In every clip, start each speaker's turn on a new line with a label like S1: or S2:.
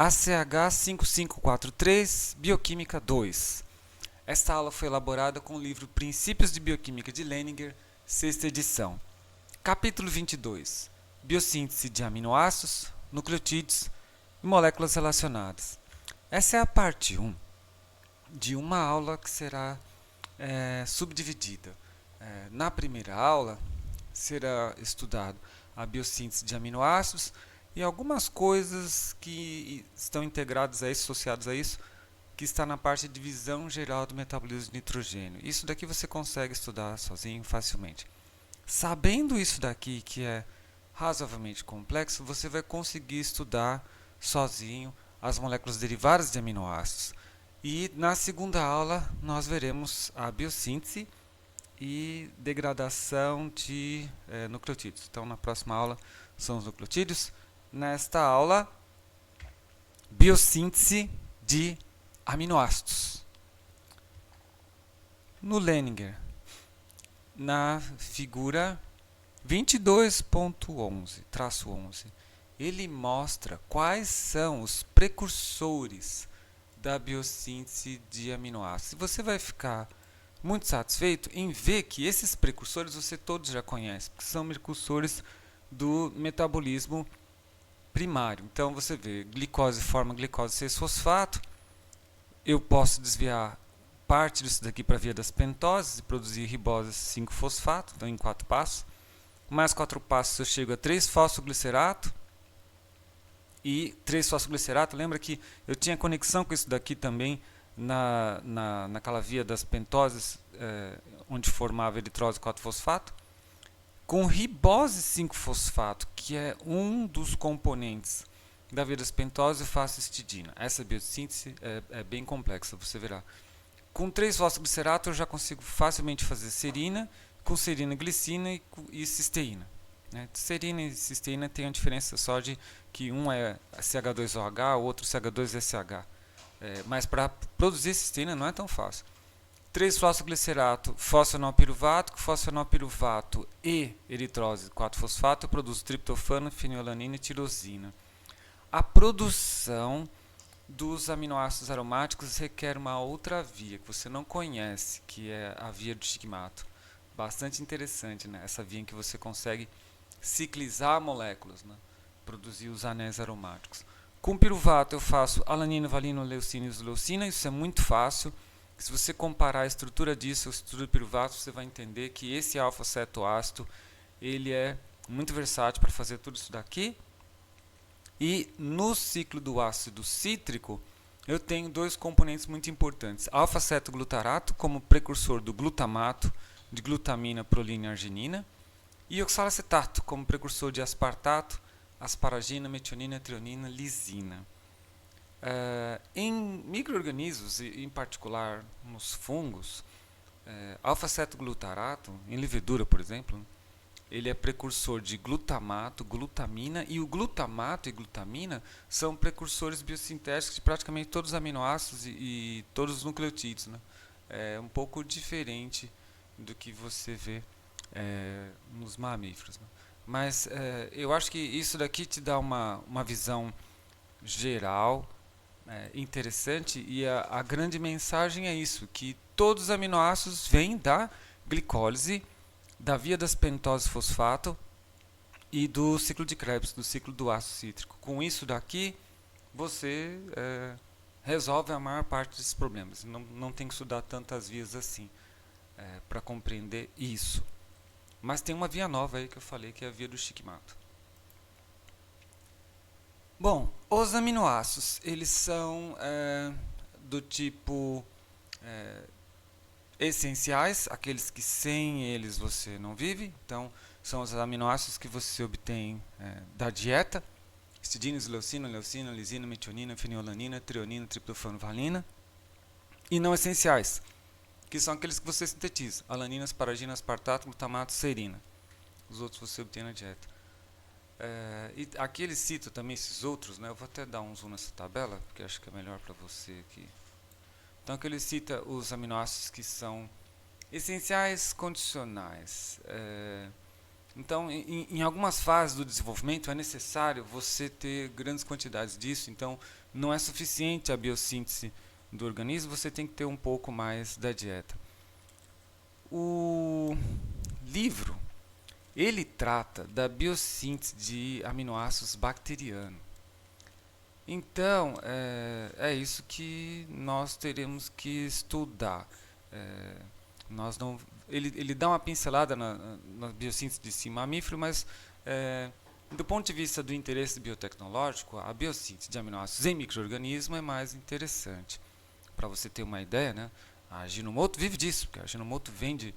S1: ACH 5543, Bioquímica 2. Esta aula foi elaborada com o livro Princípios de Bioquímica de Leninger, sexta edição. Capítulo 22. Biossíntese de aminoácidos, nucleotídeos e moléculas relacionadas. Essa é a parte 1 de uma aula que será subdividida. Na primeira aula será estudado a biossíntese de aminoácidos e algumas coisas que estão integradas a isso, associadas a isso, que está na parte de divisão geral do metabolismo de nitrogênio. Isso daqui você consegue estudar sozinho facilmente. Sabendo isso daqui, que é razoavelmente complexo, você vai conseguir estudar sozinho as moléculas derivadas de aminoácidos. E na segunda aula nós veremos a biossíntese e degradação de nucleotídeos. Então na próxima aula são os nucleotídeos. Nesta aula, biossíntese de aminoácidos. No Leninger, na figura 22.11, ele mostra quais são os precursores da biossíntese de aminoácidos. Você vai ficar muito satisfeito em ver que esses precursores você todos já conhece, porque são precursores do metabolismo primário. Então você vê, glicose forma glicose 6-fosfato. Eu posso desviar parte disso daqui para a via das pentoses e produzir ribose 5-fosfato, então em 4 passos. Mais 4 passos eu chego a 3-fosfoglicerato. E 3-fosfoglicerato, lembra que eu tinha conexão com isso daqui também naquela via das pentoses, onde formava eritrose 4-fosfato. Com ribose 5-fosfato, que é um dos componentes da via das pentoses, eu faço histidina. Essa biossíntese é bem complexa, você verá. Com 3-fosfoglicerato eu já consigo facilmente fazer serina, com serina glicina e cisteína. Serina e cisteína tem a diferença só de que um é CH2OH, o outro CH2SH. Mas para produzir cisteína não é tão fácil. 3-fosfoglicerato, fosfenolpiruvato, com fosfenolpiruvato e eritrose 4-fosfato, eu produzo triptofano, fenilalanina e tirosina. A produção dos aminoácidos aromáticos requer uma outra via que você não conhece, que é a via do stigmato. Bastante interessante, né? Essa via em que você consegue ciclizar moléculas, né? Produzir os anéis aromáticos. Com piruvato eu faço alanina, valina, leucina e isoleucina, isso é muito fácil. Se você comparar a estrutura disso, a estrutura do piruvato, você vai entender que esse alfa-cetoácido ele é muito versátil para fazer tudo isso daqui. E no ciclo do ácido cítrico, eu tenho dois componentes muito importantes. Alfa-cetoglutarato, como precursor do glutamato, de glutamina, prolina e arginina. E oxalacetato, como precursor de aspartato, asparagina, metionina, trionina, lisina. Em micro-organismos, e em particular nos fungos, alfa-cetoglutarato, em levedura, por exemplo, ele é precursor de glutamato, glutamina, e o glutamato e glutamina são precursores biosintéticos de praticamente todos os aminoácidos e todos os nucleotídeos, né? É um pouco diferente do que você vê nos mamíferos, né? Mas eu acho que isso daqui te dá uma visão geral interessante, e a grande mensagem é isso, que todos os aminoácidos vêm da glicólise, da via das pentoses fosfato e do ciclo de Krebs, do ciclo do ácido cítrico. Com isso daqui, você resolve a maior parte desses problemas. Não tem que estudar tantas vias assim para compreender isso. Mas tem uma via nova aí que eu falei, que é a via do stigmato. Bom, os aminoácidos, eles são do tipo essenciais, aqueles que sem eles você não vive. Então, são os aminoácidos que você obtém da dieta. Histidina, isoleucina, leucina, lisina, metionina, fenilalanina, trionina, triptofano, valina. E não essenciais, que são aqueles que você sintetiza. Alanina, asparagina, aspartato, glutamato, serina. Os outros você obtém na dieta. E aqui ele cita também esses outros, né? Eu vou até dar um zoom nessa tabela, porque acho que é melhor para você aqui. Então aqui ele cita os aminoácidos que são essenciais condicionais. Então, em algumas fases do desenvolvimento é necessário você ter grandes quantidades disso, então não é suficiente a biossíntese do organismo, você tem que ter um pouco mais da dieta. O livro, ele trata da biossíntese de aminoácidos bacteriano. Então, é isso que nós teremos que estudar. Nós não, ele dá uma pincelada na biossíntese de mamífero, mas do ponto de vista do interesse biotecnológico, a biossíntese de aminoácidos em micro-organismo é mais interessante. Para você ter uma ideia, né, a Ajinomoto vive disso, porque a Ajinomoto vende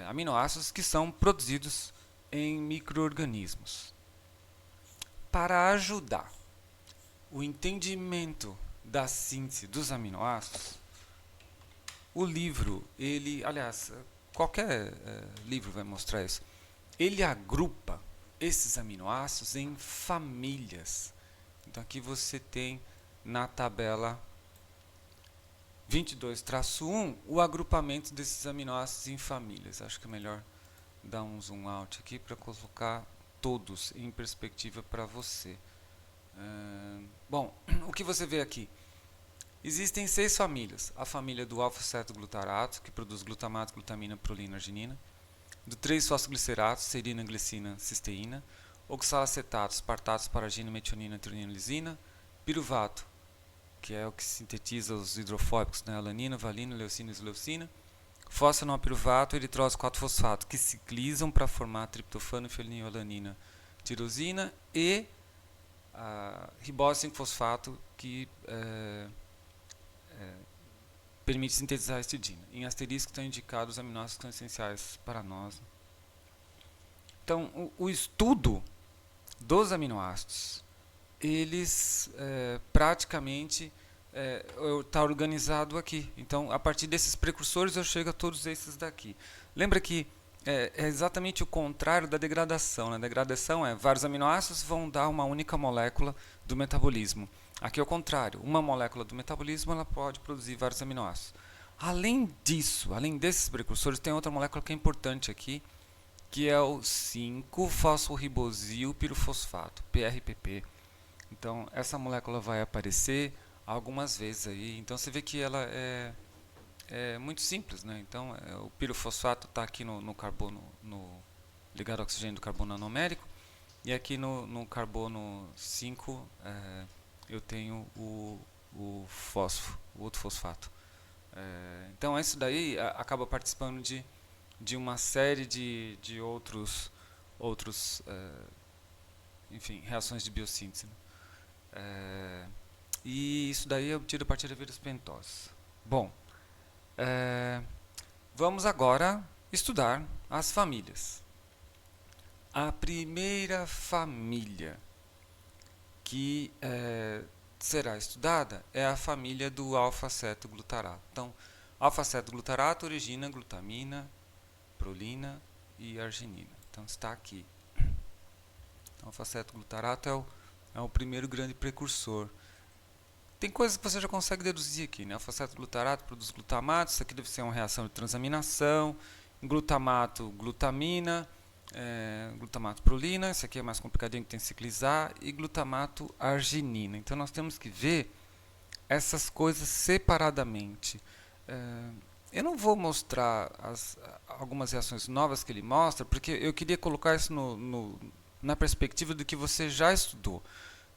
S1: aminoácidos que são produzidos em micro-organismos. Para ajudar o entendimento da síntese dos aminoácidos, o livro, aliás, qualquer livro vai mostrar isso, ele agrupa esses aminoácidos em famílias. Então aqui você tem na tabela 22-1 o agrupamento desses aminoácidos em famílias. Acho que é melhor dar um zoom out aqui para colocar todos em perspectiva para você. Bom, o que você vê aqui? Existem 6 famílias. A família do alfa-cetoglutarato, que produz glutamato, glutamina, prolina, arginina. Do 3-fosfoglicerato, serina, glicina, cisteína. Oxalacetato, espartato, asparagina, metionina, trionina, lisina. Piruvato, que é o que sintetiza os hidrofóbicos, né? Alanina, valina, leucina e isoleucina. Fosfenopiruvato, eritrose 4-fosfato, que ciclizam para formar triptofano, fenilalanina, tirosina e ribose 5-fosfato, que permite sintetizar a histidina. Em asterisco estão indicados os aminoácidos que são essenciais para nós. Então, o estudo dos aminoácidos, eles praticamente está organizado aqui. Então, a partir desses precursores, eu chego a todos esses daqui. Lembra que é exatamente o contrário da degradação. A degradação vários aminoácidos vão dar uma única molécula do metabolismo. Aqui é o contrário. Uma molécula do metabolismo ela pode produzir vários aminoácidos. Além disso, além desses precursores, tem outra molécula que é importante aqui, que é o 5-fosforribosil pirofosfato, PRPP. Então, essa molécula vai aparecer algumas vezes aí. Então, você vê que ela é muito simples, né? Então, o pirofosfato está aqui no carbono, ligado ao oxigênio do carbono nanomérico, e aqui no carbono 5 eu tenho o fósforo, o outro fosfato. Então, isso daí acaba participando de uma série de outros enfim, reações de biossíntese. E isso daí é obtido a partir da vírus pentose. Bom, vamos agora estudar as famílias. A primeira família que será estudada é a família do alfa-cetoglutarato. Então, alfa-cetoglutarato origina glutamina, prolina e arginina. Então, está aqui. Então, alfa-cetoglutarato é o primeiro grande precursor. Tem coisas que você já consegue deduzir aqui, né? Alfa-cetoglutarato produz glutamato, isso aqui deve ser uma reação de transaminação. Glutamato, glutamina, glutamato prolina, isso aqui é mais complicadinho que tem que ciclizar, e glutamato arginina. Então nós temos que ver essas coisas separadamente. Eu não vou mostrar algumas reações novas que ele mostra, porque eu queria colocar isso na perspectiva do que você já estudou.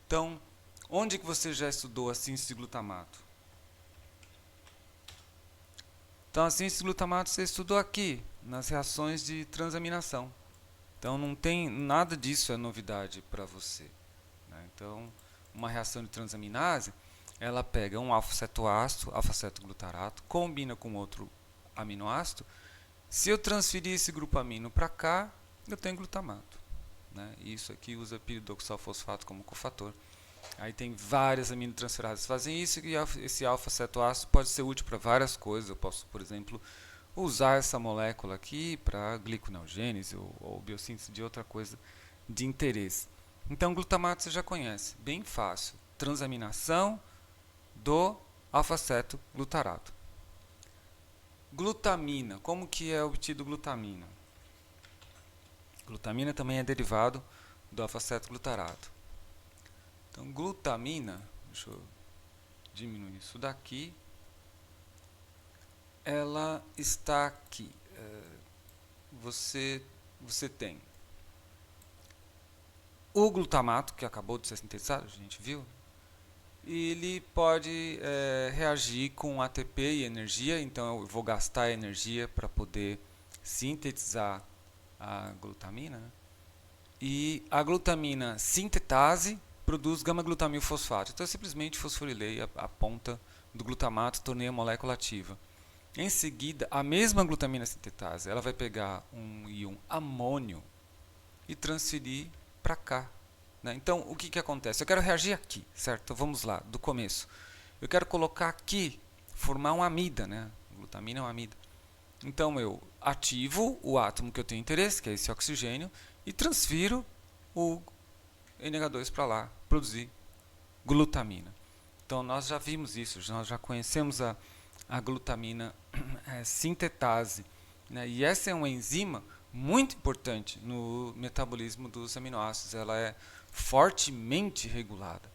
S1: Então, onde que você já estudou a síntese de glutamato? Então, a síntese de glutamato você estudou aqui, nas reações de transaminação. Então, não tem nada disso é novidade para você. Né? Então, uma reação de transaminase, ela pega um alfa-cetoácido, alfa-cetoglutarato, combina com outro aminoácido. Se eu transferir esse grupo amino para cá, eu tenho glutamato. Né? Isso aqui usa piridoxalfosfato como cofator. Aí tem várias aminotransferases que fazem isso, e esse alfa-cetoácido pode ser útil para várias coisas. Eu posso, por exemplo, usar essa molécula aqui para gliconeogênese ou biossíntese de outra coisa de interesse. Então, glutamato você já conhece, bem fácil. Transaminação do alfa-cetoglutarato. Glutamina, como que é obtido glutamina? Glutamina também é derivado do alfa-cetoglutarato. Então, glutamina, deixa eu diminuir isso daqui, ela está aqui. Você tem o glutamato, que acabou de ser sintetizado, a gente viu, e ele pode reagir com ATP e energia, então eu vou gastar energia para poder sintetizar a glutamina, né? E a glutamina sintetase produz gama-glutamil-fosfato. Então eu simplesmente fosforilei a ponta do glutamato, tornei a molécula ativa. Em seguida, a mesma glutamina sintetase, ela vai pegar um íon amônio e transferir para cá, né? Então, o que acontece? Eu quero reagir aqui, certo? Então, vamos lá, do começo. Eu quero colocar aqui, formar um amida, né? Glutamina é uma amida. Então, eu ativo o átomo que eu tenho interesse, que é esse oxigênio, e transfiro o NH2 para lá, produzir glutamina. Então, nós já vimos isso, nós já conhecemos a glutamina sintetase, né? E essa é uma enzima muito importante no metabolismo dos aminoácidos, ela é fortemente regulada,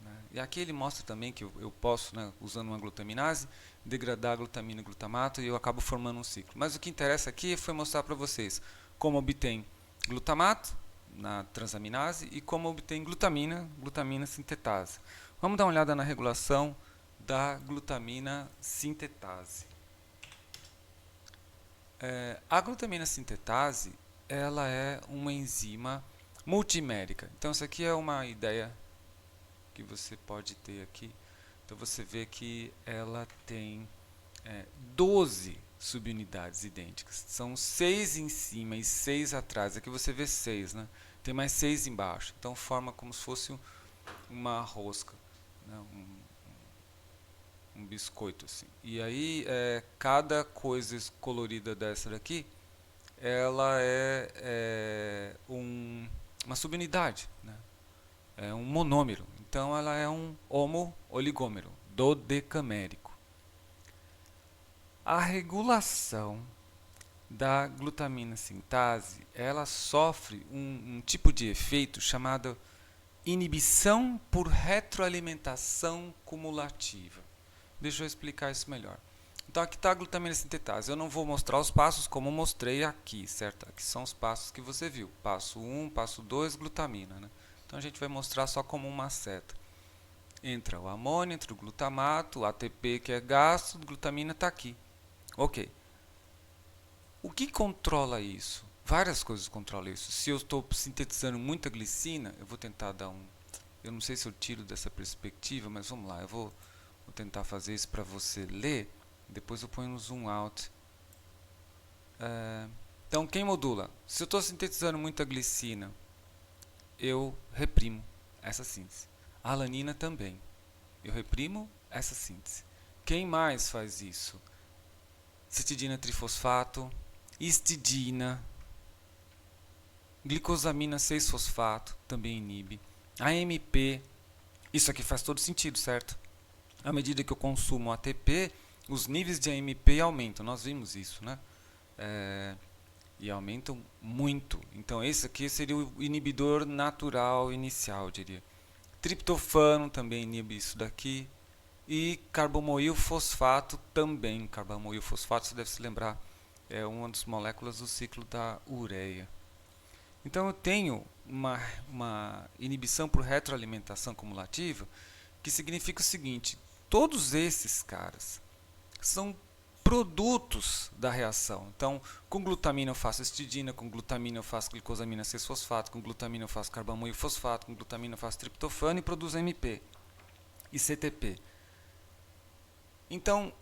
S1: né? E aqui ele mostra também que eu posso, né, usando uma glutaminase, degradar a glutamina e glutamato e eu acabo formando um ciclo. Mas o que interessa aqui foi mostrar para vocês como obtém glutamato na transaminase e como obtém glutamina sintetase. Vamos dar uma olhada na regulação da glutamina sintetase. A glutamina sintetase, ela é uma enzima multimérica. Então, isso aqui é uma ideia que você pode ter aqui. Então, você vê que ela tem 12 subunidades idênticas. São 6 em cima e 6 atrás. Aqui você vê 6, né? Tem mais 6 embaixo. Então, forma como se fosse uma rosca, né? Um biscoito assim. E aí cada coisa colorida dessa daqui, ela é uma subunidade, né? É um monômero. Então ela é um homo-oligômero dodecamérico. A regulação da glutamina sintase, ela sofre um tipo de efeito chamado inibição por retroalimentação cumulativa. Deixa eu explicar isso melhor. Então aqui está a glutamina sintetase. Eu não vou mostrar os passos como mostrei aqui, certo? Aqui são os passos que você viu. Passo 1, passo 2, glutamina, né? Então a gente vai mostrar só como uma seta. Entra o amônio, entra o glutamato, o ATP que é gasto, a glutamina está aqui. Ok. O que controla isso? Várias coisas controlam isso. Se eu estou sintetizando muita glicina, eu vou tentar dar um... Eu não sei se eu tiro dessa perspectiva, mas vamos lá. Vou tentar fazer isso para você ler. Depois eu ponho no zoom out. Então, quem modula? Se eu estou sintetizando muita glicina, eu reprimo essa síntese. A alanina também. Eu reprimo essa síntese. Quem mais faz isso? Citidina trifosfato, histidina, glicosamina 6-fosfato também inibe. AMP, isso aqui faz todo sentido, certo? À medida que eu consumo ATP, os níveis de AMP aumentam. Nós vimos isso, né? E aumentam muito. Então, esse aqui seria o inibidor natural inicial, eu diria. Triptofano também inibe isso daqui. E carbamoil fosfato também. Carbamoil fosfato, você deve se lembrar, é uma das moléculas do ciclo da ureia. Então, eu tenho uma inibição por retroalimentação cumulativa, que significa o seguinte: todos esses caras são produtos da reação. Então, com glutamina eu faço histidina, com glutamina eu faço glicosamina 6-fosfato, com glutamina eu faço carbamoil fosfato, com glutamina eu faço triptofano e produzo AMP e CTP. Então,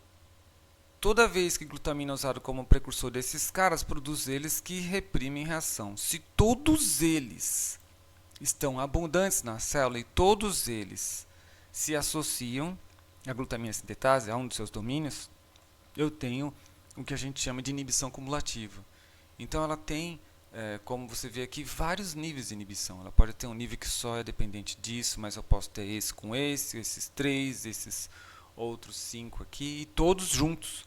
S1: toda vez que glutamina é usado como precursor desses caras, produz eles que reprimem reação. Se todos eles estão abundantes na célula e todos eles se associam à glutamina sintetase, a um dos seus domínios, eu tenho o que a gente chama de inibição cumulativa. Então ela tem, como você vê aqui, vários níveis de inibição. Ela pode ter um nível que só é dependente disso, mas eu posso ter esse com esse, esses 3, esses outros 5 aqui, e todos juntos.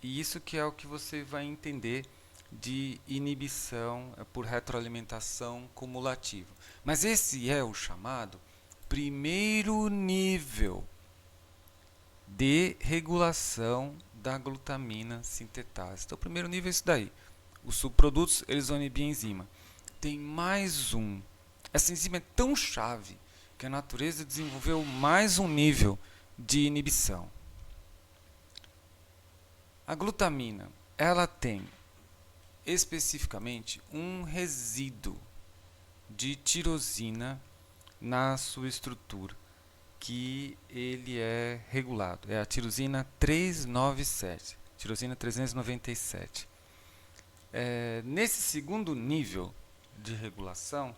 S1: E isso que é o que você vai entender de inibição por retroalimentação cumulativa. Mas esse é o chamado primeiro nível de regulação da glutamina sintetase. Então, o primeiro nível é isso daí. Os subprodutos, eles vão inibir a enzima. Tem mais um. Essa enzima é tão chave que a natureza desenvolveu mais um nível de inibição. A glutamina, ela tem especificamente um resíduo de tirosina na sua estrutura, que ele é regulado. É a tirosina 397, tirosina 397. Nesse segundo nível de regulação,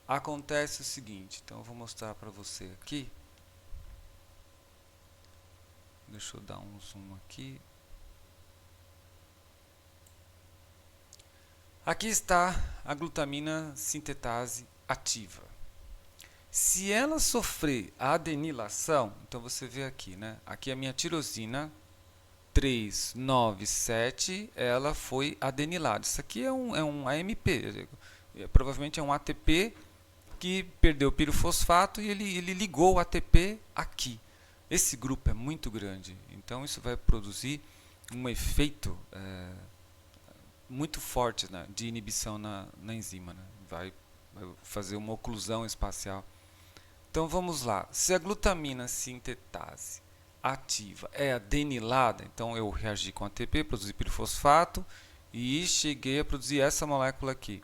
S1: acontece o seguinte. Então, eu vou mostrar para você aqui. Deixa eu dar um zoom aqui. Aqui está a glutamina sintetase ativa. Se ela sofrer a adenilação, então você vê aqui, né? Aqui a minha tirosina 397, ela foi adenilada. Isso aqui é um AMP, provavelmente é um ATP que perdeu o pirofosfato e ele ligou o ATP aqui. Esse grupo é muito grande, então isso vai produzir um efeito muito forte, né, de inibição na enzima, né? Vai fazer uma oclusão espacial. Então vamos lá, se a glutamina sintetase ativa é adenilada, então eu reagi com ATP, produzi pirofosfato e cheguei a produzir essa molécula aqui.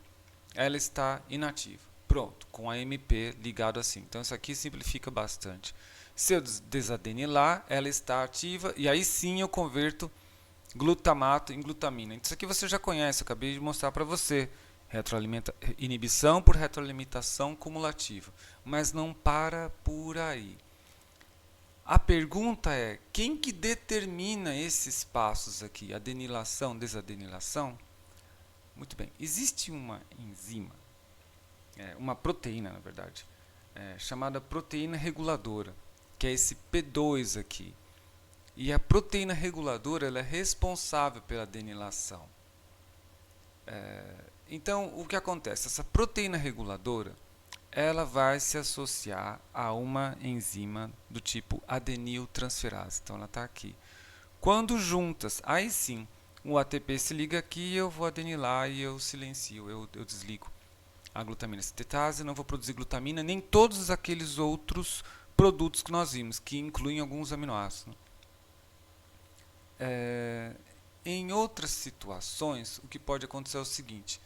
S1: Ela está inativa. Pronto, com a AMP ligado assim. Então isso aqui simplifica bastante. Se eu desadenilar, ela está ativa e aí sim eu converto glutamato em glutamina. Isso aqui você já conhece, eu acabei de mostrar para você. Inibição por retroalimentação cumulativa. Mas não para por aí. A pergunta é, quem que determina esses passos aqui? Adenilação, desadenilação? Muito bem, existe uma enzima, uma proteína, na verdade, chamada proteína reguladora, que é esse P2 aqui. E a proteína reguladora ela é responsável pela adenilação. Então, o que acontece? Essa proteína reguladora ela vai se associar a uma enzima do tipo adeniltransferase. Então, ela está aqui. Quando juntas, aí sim, o ATP se liga aqui, eu vou adenilar e eu silencio, eu desligo a glutamina sintetase, não vou produzir glutamina, nem todos aqueles outros produtos que nós vimos, que incluem alguns aminoácidos. Em outras situações, o que pode acontecer é o seguinte,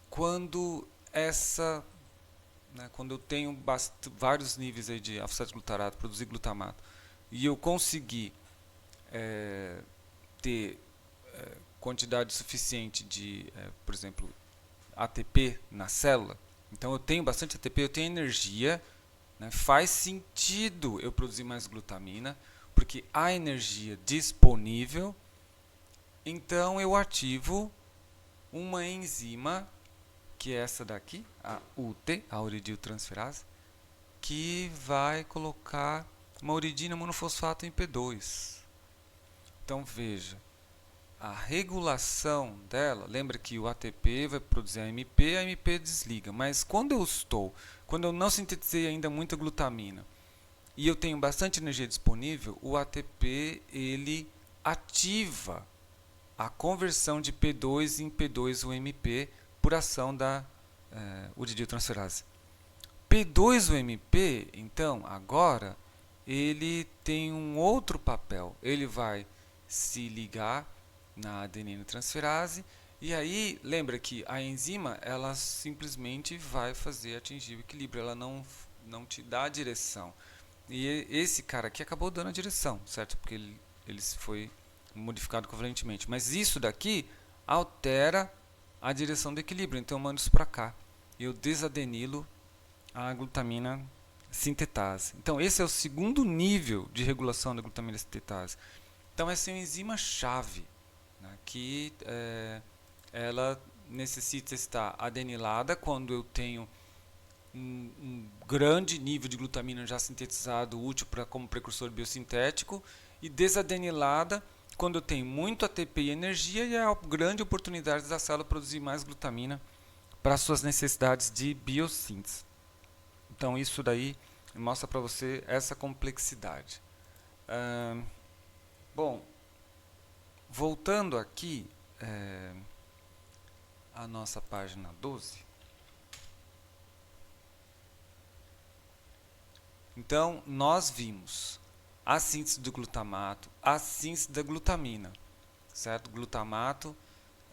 S1: quando quando eu tenho vários níveis aí de alfa-cetoglutarato, produzir glutamato, e eu conseguir ter quantidade suficiente de, por exemplo, ATP na célula, então eu tenho bastante ATP, eu tenho energia, né, faz sentido eu produzir mais glutamina, porque há energia disponível, então eu ativo uma enzima, que é essa daqui, a UT, a uridiltransferase, que vai colocar uma uridina monofosfato em P2. Então veja, a regulação dela, lembra que o ATP vai produzir a AMP desliga, mas quando eu não sintetizei ainda muita glutamina e eu tenho bastante energia disponível, o ATP ele ativa a conversão de P2 em P2-UMP por ação da uridiltransferase. P2-UMP, então, agora, ele tem um outro papel. Ele vai se ligar na adeninotransferase e aí, lembra que a enzima, ela simplesmente vai atingir o equilíbrio, ela não te dá a direção. E esse cara aqui acabou dando a direção, certo? Porque ele foi modificado covalentemente. Mas isso daqui altera a direção do equilíbrio, então eu mando isso para cá. Eu desadenilo a glutamina sintetase. Então esse é o segundo nível de regulação da glutamina sintetase. Então essa é uma enzima chave, né, que ela necessita estar adenilada quando eu tenho um grande nível de glutamina já sintetizado útil como precursor biosintético e desadenilada quando eu tenho muito ATP e energia, e é a grande oportunidade da célula produzir mais glutamina para suas necessidades de biossíntese. Então isso daí mostra para você essa complexidade. Bom, voltando aqui à nossa página 12. Então, nós vimos a síntese do glutamato, a síntese da glutamina, certo? Glutamato,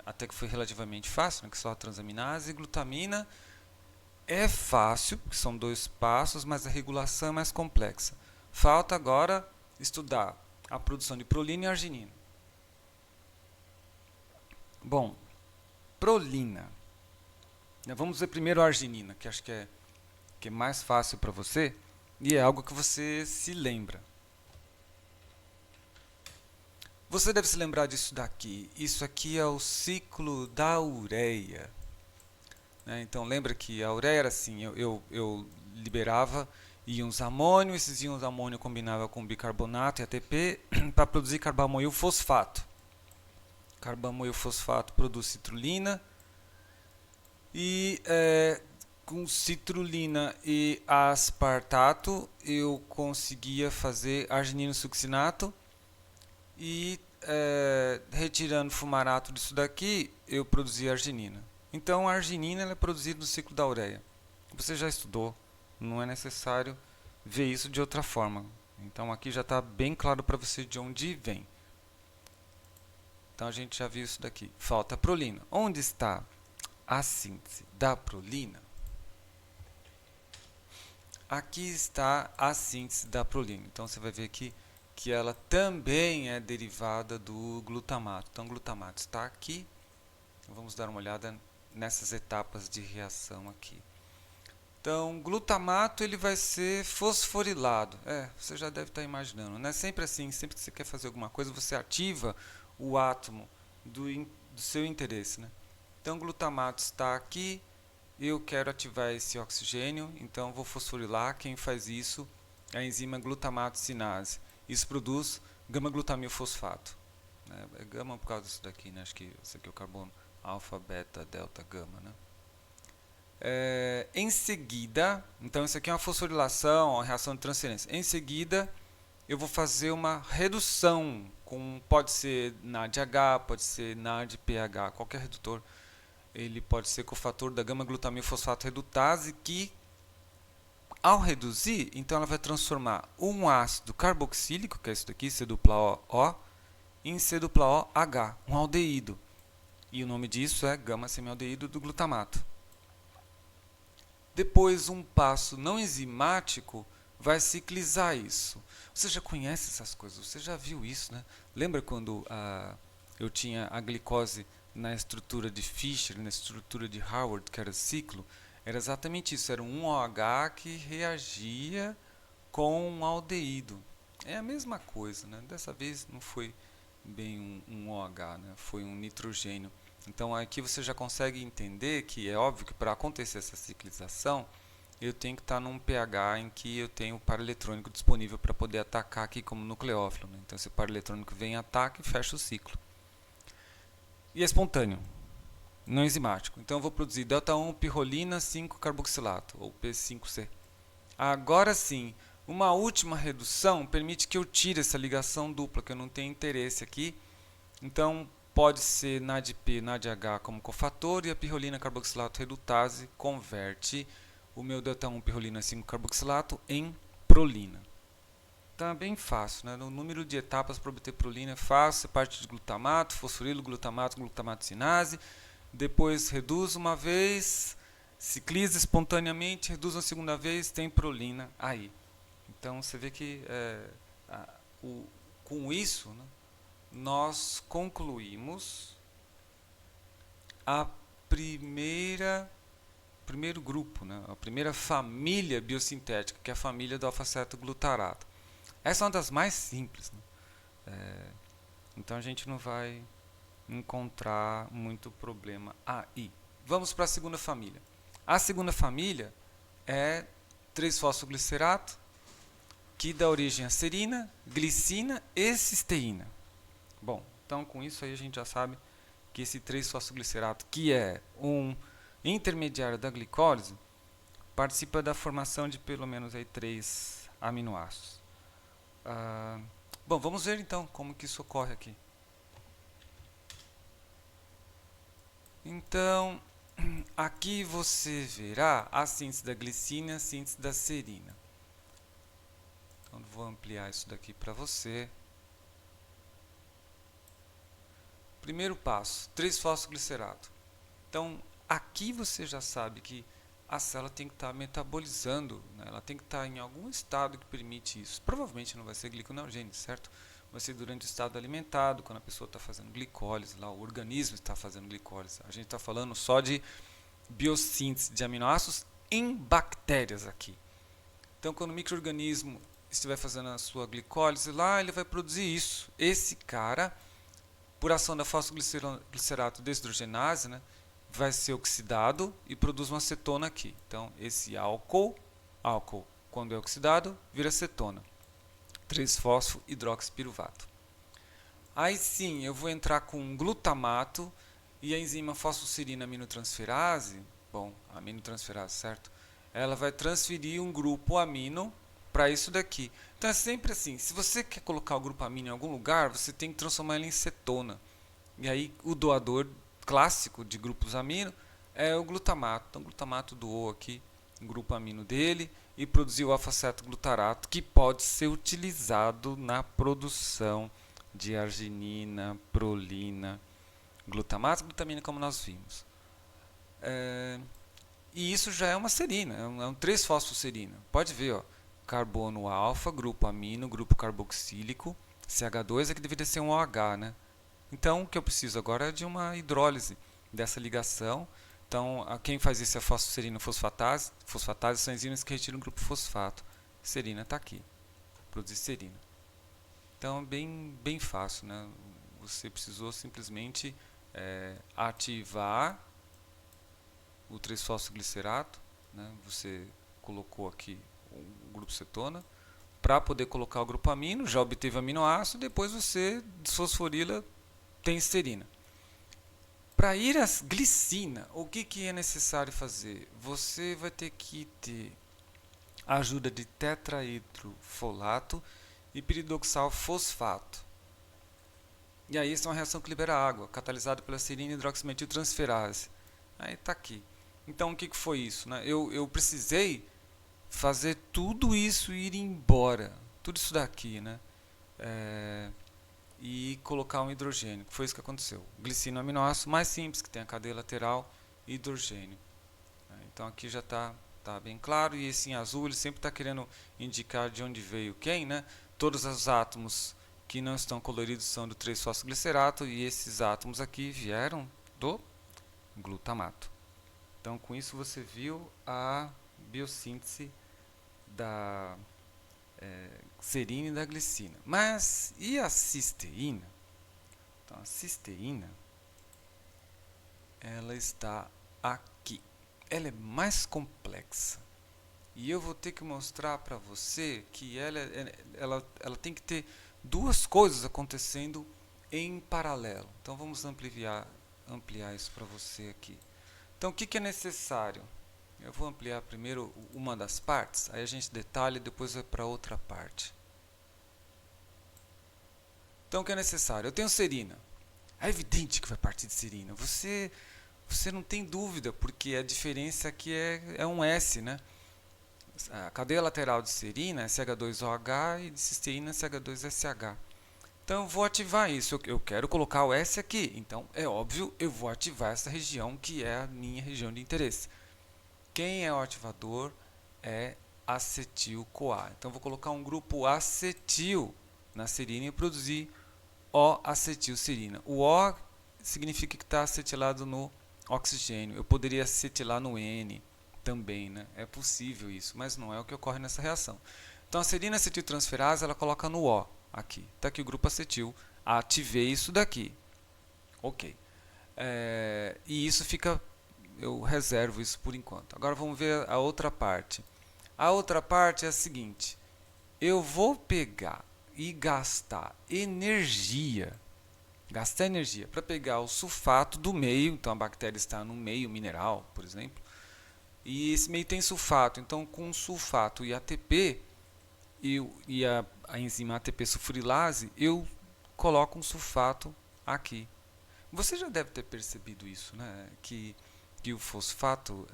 S1: até que foi relativamente fácil, né, que só a transaminase, e glutamina é fácil, que são 2 passos, mas a regulação é mais complexa. Falta agora estudar a produção de prolina e arginina. Bom, prolina. Vamos ver primeiro a arginina, que acho que é mais fácil para você e é algo que você se lembra. Você deve se lembrar disso daqui. Isso aqui é o ciclo da ureia. Então lembra que a ureia era assim, eu liberava íons amônio, esses íons amônio combinavam com bicarbonato e ATP para produzir carbamoil fosfato. Carbamoil fosfato produz citrulina e com citrulina e aspartato eu conseguia fazer arginino succinato e retirando fumarato disso daqui eu produzia arginina. Então a arginina ela é produzida no ciclo da ureia. Você já estudou, não é necessário ver isso de outra forma. Então aqui já está bem claro para você de onde vem. Então a gente já viu isso daqui. Falta a prolina. Onde está a síntese da prolina? Aqui está a síntese da prolina. Então você vai ver aqui que ela também é derivada do glutamato. Então o glutamato está aqui. Vamos dar uma olhada nessas etapas de reação aqui. Então, glutamato ele vai ser fosforilado. Você já deve estar imaginando, né? Sempre assim, sempre que você quer fazer alguma coisa, você ativa o átomo do seu interesse, né? Então, glutamato está aqui. Eu quero ativar esse oxigênio, então vou fosforilar. Quem faz isso é a enzima glutamato sinase. Isso produz gama-glutamilfosfato. É gama por causa disso daqui, né? Acho que esse aqui é o carbono alfa, beta, delta, gama, né? Em seguida, então isso aqui é uma fosforilação, uma reação de transferência. Em seguida, eu vou fazer uma redução, pode ser NADH, pode ser NADPH, qualquer redutor. Ele pode ser cofator da gama-glutamilfosfato redutase, que ao reduzir, então ela vai transformar um ácido carboxílico, que é isso daqui, C-O-O, em C-OH, um aldeído. E o nome disso é gama-semialdeído do glutamato. Depois, um passo não enzimático vai ciclizar isso. Você já conhece essas coisas, você já viu isso, né? Lembra quando eu tinha a glicose na estrutura de Fischer, na estrutura de Howard, que era ciclo? Era exatamente isso, era um OH que reagia com um aldeído. É a mesma coisa, né? Dessa vez não foi bem um OH, né? Foi um nitrogênio. Então aqui você já consegue entender que é óbvio que para acontecer essa ciclização eu tenho que estar num pH em que eu tenho o par eletrônico disponível para poder atacar aqui como nucleófilo, né? Então esse par eletrônico vem, ataca e fecha o ciclo. E é espontâneo, não enzimático. Então eu vou produzir delta-1 pirrolina 5-carboxilato, ou P5C. Agora sim, uma última redução permite que eu tire essa ligação dupla, que eu não tenho interesse aqui. Então pode ser NADP, NADH como cofator, e a pirrolina carboxilato redutase converte o meu delta-1 pirrolina 5-carboxilato em prolina. Então é bem fácil, né? No número de etapas para obter prolina é fácil, você parte de glutamato, fosforilo, glutamato, glutamato sinase, depois reduz uma vez, cicliza espontaneamente, reduz uma segunda vez, tem prolina aí. Então você vê que com isso, né, nós concluímos primeiro grupo, né, a primeira família biosintética, que é a família do alfa-cetoglutarato. Essa é uma das mais simples, né? Então a gente não vai encontrar muito problema aí. Vamos para a segunda família. A segunda família é 3-fosfoglicerato, que dá origem a serina, glicina e cisteína. Bom, então com isso aí a gente já sabe que esse 3-fosfoglicerato, que é um intermediário da glicólise, participa da formação de pelo menos aí 3 aminoácidos. Bom, vamos ver então como que isso ocorre aqui. Então, aqui você verá a síntese da glicina e a síntese da serina. Então, vou ampliar isso daqui para você. Primeiro passo, 3-fosfoglicerato. Então, aqui você já sabe que a célula tem que estar metabolizando, né? Ela tem que estar em algum estado que permite isso. Provavelmente não vai ser gliconeogênese, certo? Vai ser durante o estado alimentado, quando a pessoa está fazendo glicólise, lá o organismo está fazendo glicólise. A gente está falando só de biossíntese de aminoácidos em bactérias aqui. Então, quando o micro-organismo estiver fazendo a sua glicólise lá, ele vai produzir isso. Esse cara, por ação da fosfoglicerato deshidrogenase, né, vai ser oxidado e produz uma cetona aqui. Então, esse álcool, quando é oxidado, vira cetona. 3-fosfo-hidroxipiruvato. Aí sim, eu vou entrar com glutamato e a enzima fosfosserina aminotransferase, aminotransferase, certo? Ela vai transferir um grupo amino para isso daqui. Então é sempre assim, se você quer colocar o grupo amino em algum lugar, você tem que transformar ele em cetona. E aí o doador clássico de grupos amino é o glutamato. Então o glutamato doou aqui um grupo amino dele e produziu o alfa-cetoglutarato, que pode ser utilizado na produção de arginina, prolina, glutamato, glutamina, como nós vimos. E isso já é uma serina, é um 3-fosfosserina. Pode ver, ó, carbono alfa, grupo amino, grupo carboxílico, CH2 é que deveria ser um OH, né? Então, o que eu preciso agora é de uma hidrólise dessa ligação. Então, quem faz isso é a fosfosserina fosfatase. Fosfatase são enzimas que retiram o grupo fosfato. Serina está aqui, produzir serina. Então, bem fácil, né? Você precisou simplesmente ativar o 3-fosfoglicerato, né? Você colocou aqui o grupo cetona para poder colocar o grupo amino, já obteve aminoácido, depois você desfosforila, tem serina. Para ir à glicina, o que é necessário fazer? Você vai ter que ter a ajuda de tetrahidrofolato e piridoxal fosfato. E aí isso é uma reação que libera água, catalisada pela serina hidroximetiltransferase. Aí está aqui. Então o que foi isso, né? Eu precisei fazer tudo isso ir embora, tudo isso daqui, né? E colocar um hidrogênio. Foi isso que aconteceu. Glicina é um aminoácido mais simples, que tem a cadeia lateral e hidrogênio. Então aqui já está bem claro. E esse em azul ele sempre está querendo indicar de onde veio quem, né? Todos os átomos que não estão coloridos são do 3-fosfoglicerato e esses átomos aqui vieram do glutamato. Então com isso você viu a biossíntese da serina e da glicina. Mas e a cisteína? Então a cisteína ela está aqui. Ela é mais complexa. E eu vou ter que mostrar para você que ela tem que ter duas coisas acontecendo em paralelo. Então vamos ampliar isso para você aqui. Então o que é necessário? Eu vou ampliar primeiro uma das partes, aí a gente detalha e depois vai para outra parte. Então o que é necessário? Eu tenho serina. É evidente que vai partir de serina. Você não tem dúvida, porque a diferença aqui é um S, né? A cadeia lateral de serina é CH2OH e de cisteína é CH2SH. Então eu vou ativar isso. Eu quero colocar o S aqui. Então é óbvio, eu vou ativar essa região que é a minha região de interesse. Quem é o ativador é acetil-CoA. Então vou colocar um grupo acetil na serina e produzir O-acetilserina. O O significa que está acetilado no oxigênio. Eu poderia acetilar no N também, né? É possível isso, mas não é o que ocorre nessa reação. Então a serina acetiltransferase ela coloca no O aqui. Está aqui o grupo acetil. Ativei isso daqui. Ok. E isso fica... Eu reservo isso por enquanto. Agora vamos ver a outra parte. A outra parte é a seguinte. Eu vou pegar e gastar energia gastar energia para pegar o sulfato do meio, então a bactéria está no meio mineral, por exemplo, e esse meio tem sulfato, então com sulfato e ATP a enzima ATP sulfurilase, eu coloco um sulfato aqui. Você já deve ter percebido isso, né? Que o fosfato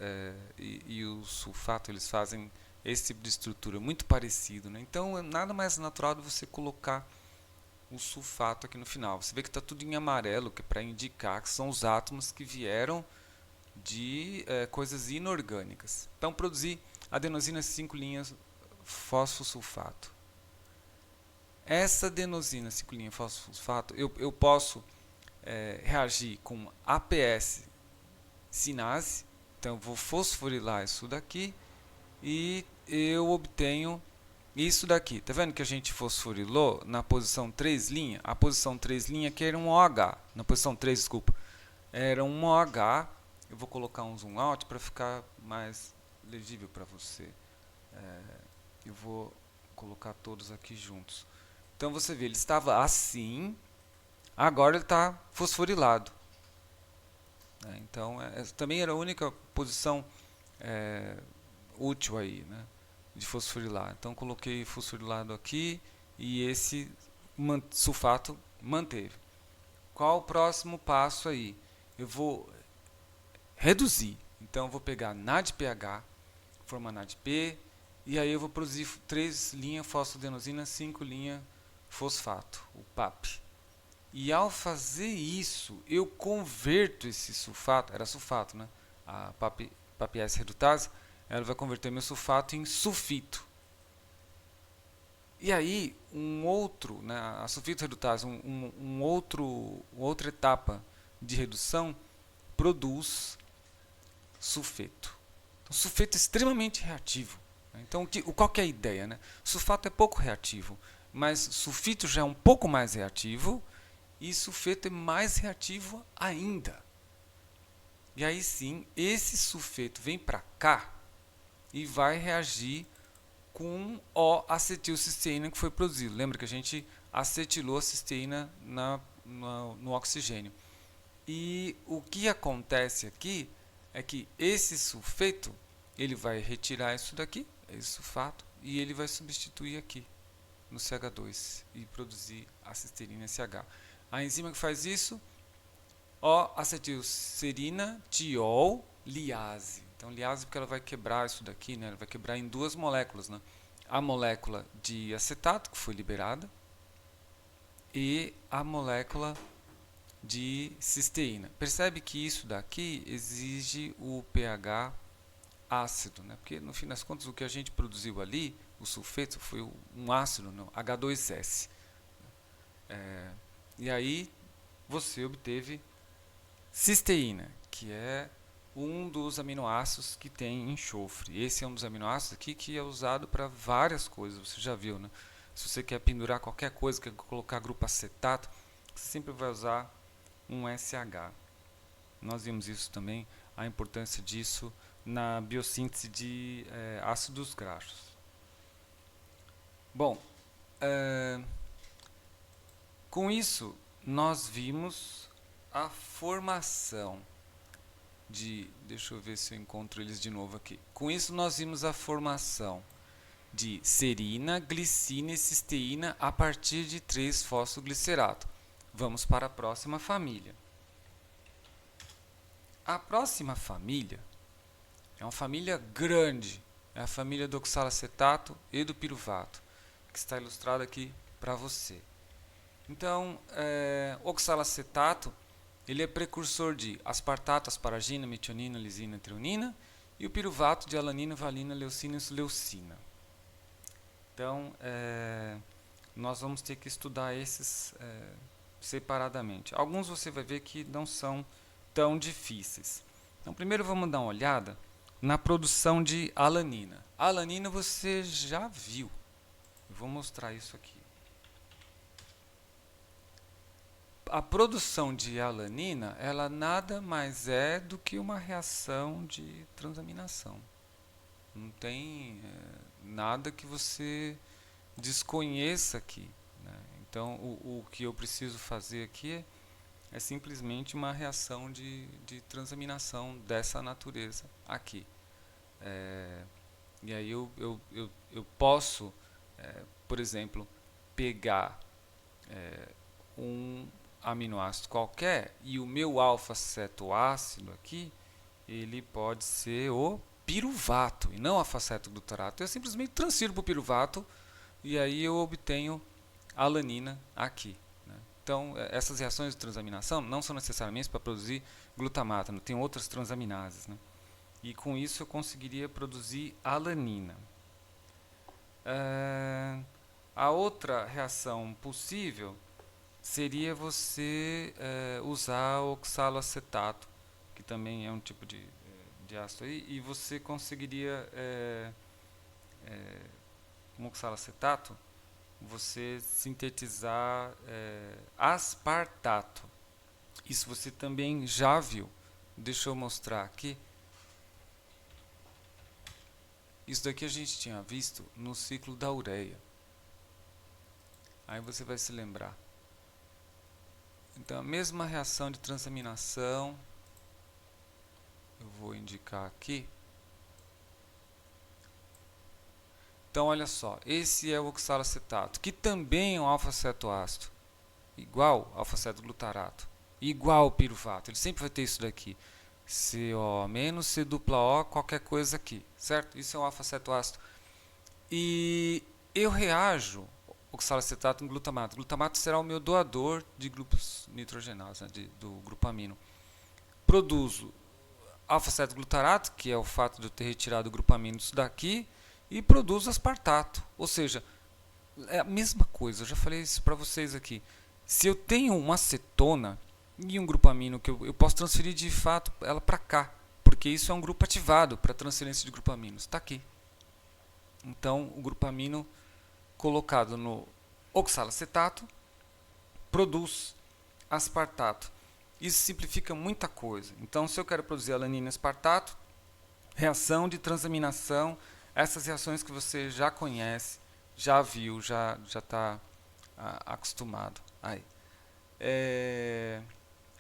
S1: e o sulfato eles fazem esse tipo de estrutura muito parecido, né? Então é nada mais natural do que você colocar o sulfato aqui no final. Você vê que está tudo em amarelo, que é para indicar que são os átomos que vieram de coisas inorgânicas. Então produzir adenosina 5' fosfosulfato. Essa adenosina 5' fosfosulfato eu posso reagir com APS sinase, então eu vou fosforilar isso daqui e eu obtenho isso daqui. Tá vendo que a gente fosforilou na posição 3'? A posição 3' aqui era um OH. Na posição 3, desculpa, era um OH. Eu vou colocar um zoom out para ficar mais legível para você. Eu vou colocar todos aqui juntos. Então você vê, ele estava assim, agora ele está fosforilado. Então, também era a única posição útil aí, né, de fosforilar. Então, coloquei fosforilado aqui e esse sulfato manteve. Qual o próximo passo aí? Eu vou reduzir. Então, eu vou pegar NADPH, formar NADP, e aí eu v' produzir 3' fosfoadenosina, 5' fosfato, o PAP. E ao fazer isso, eu converto esse sulfato, era sulfato, né? A PAP-S redutase, ela vai converter meu sulfato em sulfito. E aí, né, a sulfito redutase, outra etapa de redução, produz sulfeto. Então, sulfeto é extremamente reativo. Então, qual que é a ideia? Né? Sulfato é pouco reativo, mas sulfito já é um pouco mais reativo, e sulfeto é mais reativo ainda. E aí sim, esse sulfeto vem para cá e vai reagir com o acetilcisteína que foi produzido. Lembra que a gente acetilou a cisteína no oxigênio. E o que acontece aqui é que esse sulfeto ele vai retirar isso daqui, esse sulfato, e ele vai substituir aqui no CH2 e produzir a cisteína SH. A enzima que faz isso, acetilserina tiol liase. Então, liase porque ela vai quebrar isso daqui, né? Ela vai quebrar em duas moléculas, né? A molécula de acetato, que foi liberada, e a molécula de cisteína. Percebe que isso daqui exige o pH ácido, né? Porque no fim das contas o que a gente produziu ali, o sulfeto, foi um ácido, não, H2S. E aí você obteve cisteína, que é um dos aminoácidos que tem enxofre. Esse é um dos aminoácidos aqui que é usado para várias coisas, você já viu, né? Se você quer pendurar qualquer coisa, quer colocar grupo acetato, você sempre vai usar um SH. Nós vimos isso também, a importância disso na biossíntese de ácidos graxos. Bom, com isso nós vimos a formação de, deixa eu ver se eu encontro eles de novo aqui. Com isso nós vimos a formação de serina, glicina e cisteína a partir de 3-fosfoglicerato. Vamos para a próxima família. A próxima família é uma família grande, é a família do oxalacetato e do piruvato, que está ilustrada aqui para você. Então, oxalacetato, ele é precursor de aspartato, asparagina, metionina, lisina, treonina, e o piruvato de alanina, valina, leucina e leucina. Então, nós vamos ter que estudar esses separadamente. Alguns você vai ver que não são tão difíceis. Então, primeiro vamos dar uma olhada na produção de alanina. A alanina você já viu. Eu vou mostrar isso aqui. A produção de alanina, ela nada mais é do que uma reação de transaminação. Não tem nada que você desconheça aqui, né? Então, o que eu preciso fazer aqui é simplesmente uma reação de transaminação dessa natureza aqui. E aí eu posso, por exemplo, pegar um aminoácido qualquer e o meu alfa-cetoácido aqui, ele pode ser o piruvato e não alfa-cetoglutarato. Eu simplesmente transfiro para o piruvato e aí eu obtenho alanina aqui. Né? Então, essas reações de transaminação não são necessariamente para produzir glutamato, né? Tem outras transaminases. Né? E com isso eu conseguiria produzir alanina. A outra reação possível seria você usar oxaloacetato, que também é um tipo de ácido aí, e você conseguiria, com oxaloacetato, você sintetizar aspartato. Isso você também já viu. Deixa eu mostrar aqui. Isso daqui a gente tinha visto no ciclo da ureia. Aí você vai se lembrar. Então, a mesma reação de transaminação, eu vou indicar aqui. Então, olha só, esse é o oxaloacetato, que também é um alfa-cetoácido, igual alfa-cetoglutarato, igual ao piruvato. Ele sempre vai ter isso daqui, CO menos, C dupla O, qualquer coisa aqui, certo? Isso é um alfa-cetoácido. E eu reajo oxaloacetato com glutamato. Glutamato será o meu doador de grupos nitrogenados, né, do grupo amino. Produzo alfa-cetoglutarato, que é o fato de eu ter retirado o grupo amino disso daqui, e produzo aspartato. Ou seja, é a mesma coisa, eu já falei isso para vocês aqui. Se eu tenho uma acetona e um grupo amino, que eu posso transferir de fato ela para cá, porque isso é um grupo ativado para transferência de grupo aminos. Está aqui. Então, o grupo amino colocado no oxalacetato produz aspartato. Isso simplifica muita coisa. Então, se eu quero produzir alanina e aspartato, reação de transaminação, essas reações que você já conhece, já viu, já está acostumado. Aí.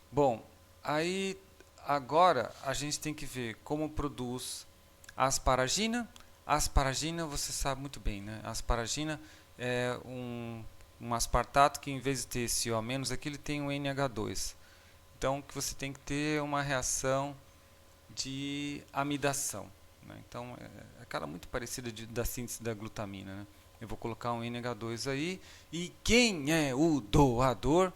S1: Bom, aí agora a gente tem que ver como produz a asparagina. A asparagina você sabe muito bem, né? A asparagina é um aspartato que, em vez de ter esse O menos, aqui ele tem um NH2. Então, que você tem que ter uma reação de amidação. Né? Então, é aquela muito parecida da síntese da glutamina. Né? Eu vou colocar um NH2 aí. E quem é o doador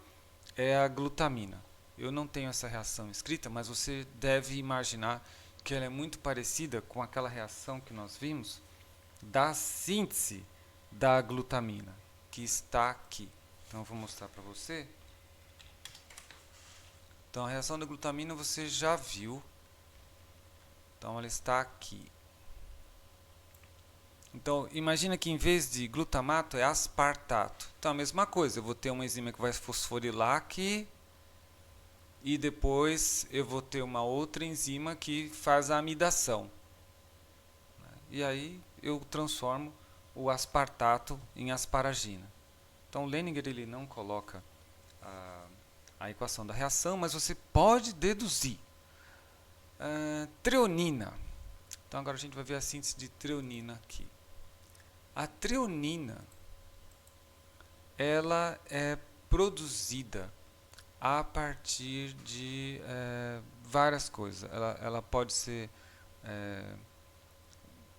S1: é a glutamina. Eu não tenho essa reação escrita, mas você deve imaginar que ela é muito parecida com aquela reação que nós vimos da síntese da glutamina, que está aqui. Então, eu vou mostrar para você. Então, a reação da glutamina você já viu. Então, ela está aqui. Então, imagina que em vez de glutamato é aspartato. Então, a mesma coisa. Eu vou ter uma enzima que vai fosforilar aqui. E depois eu vou ter uma outra enzima que faz a amidação. E aí eu transformo o aspartato em asparagina. Então, o Lehninger ele não coloca a equação da reação, mas você pode deduzir. Treonina. Então, agora a gente vai ver a síntese de treonina aqui. A treonina ela é produzida a partir de várias coisas. Ela pode ser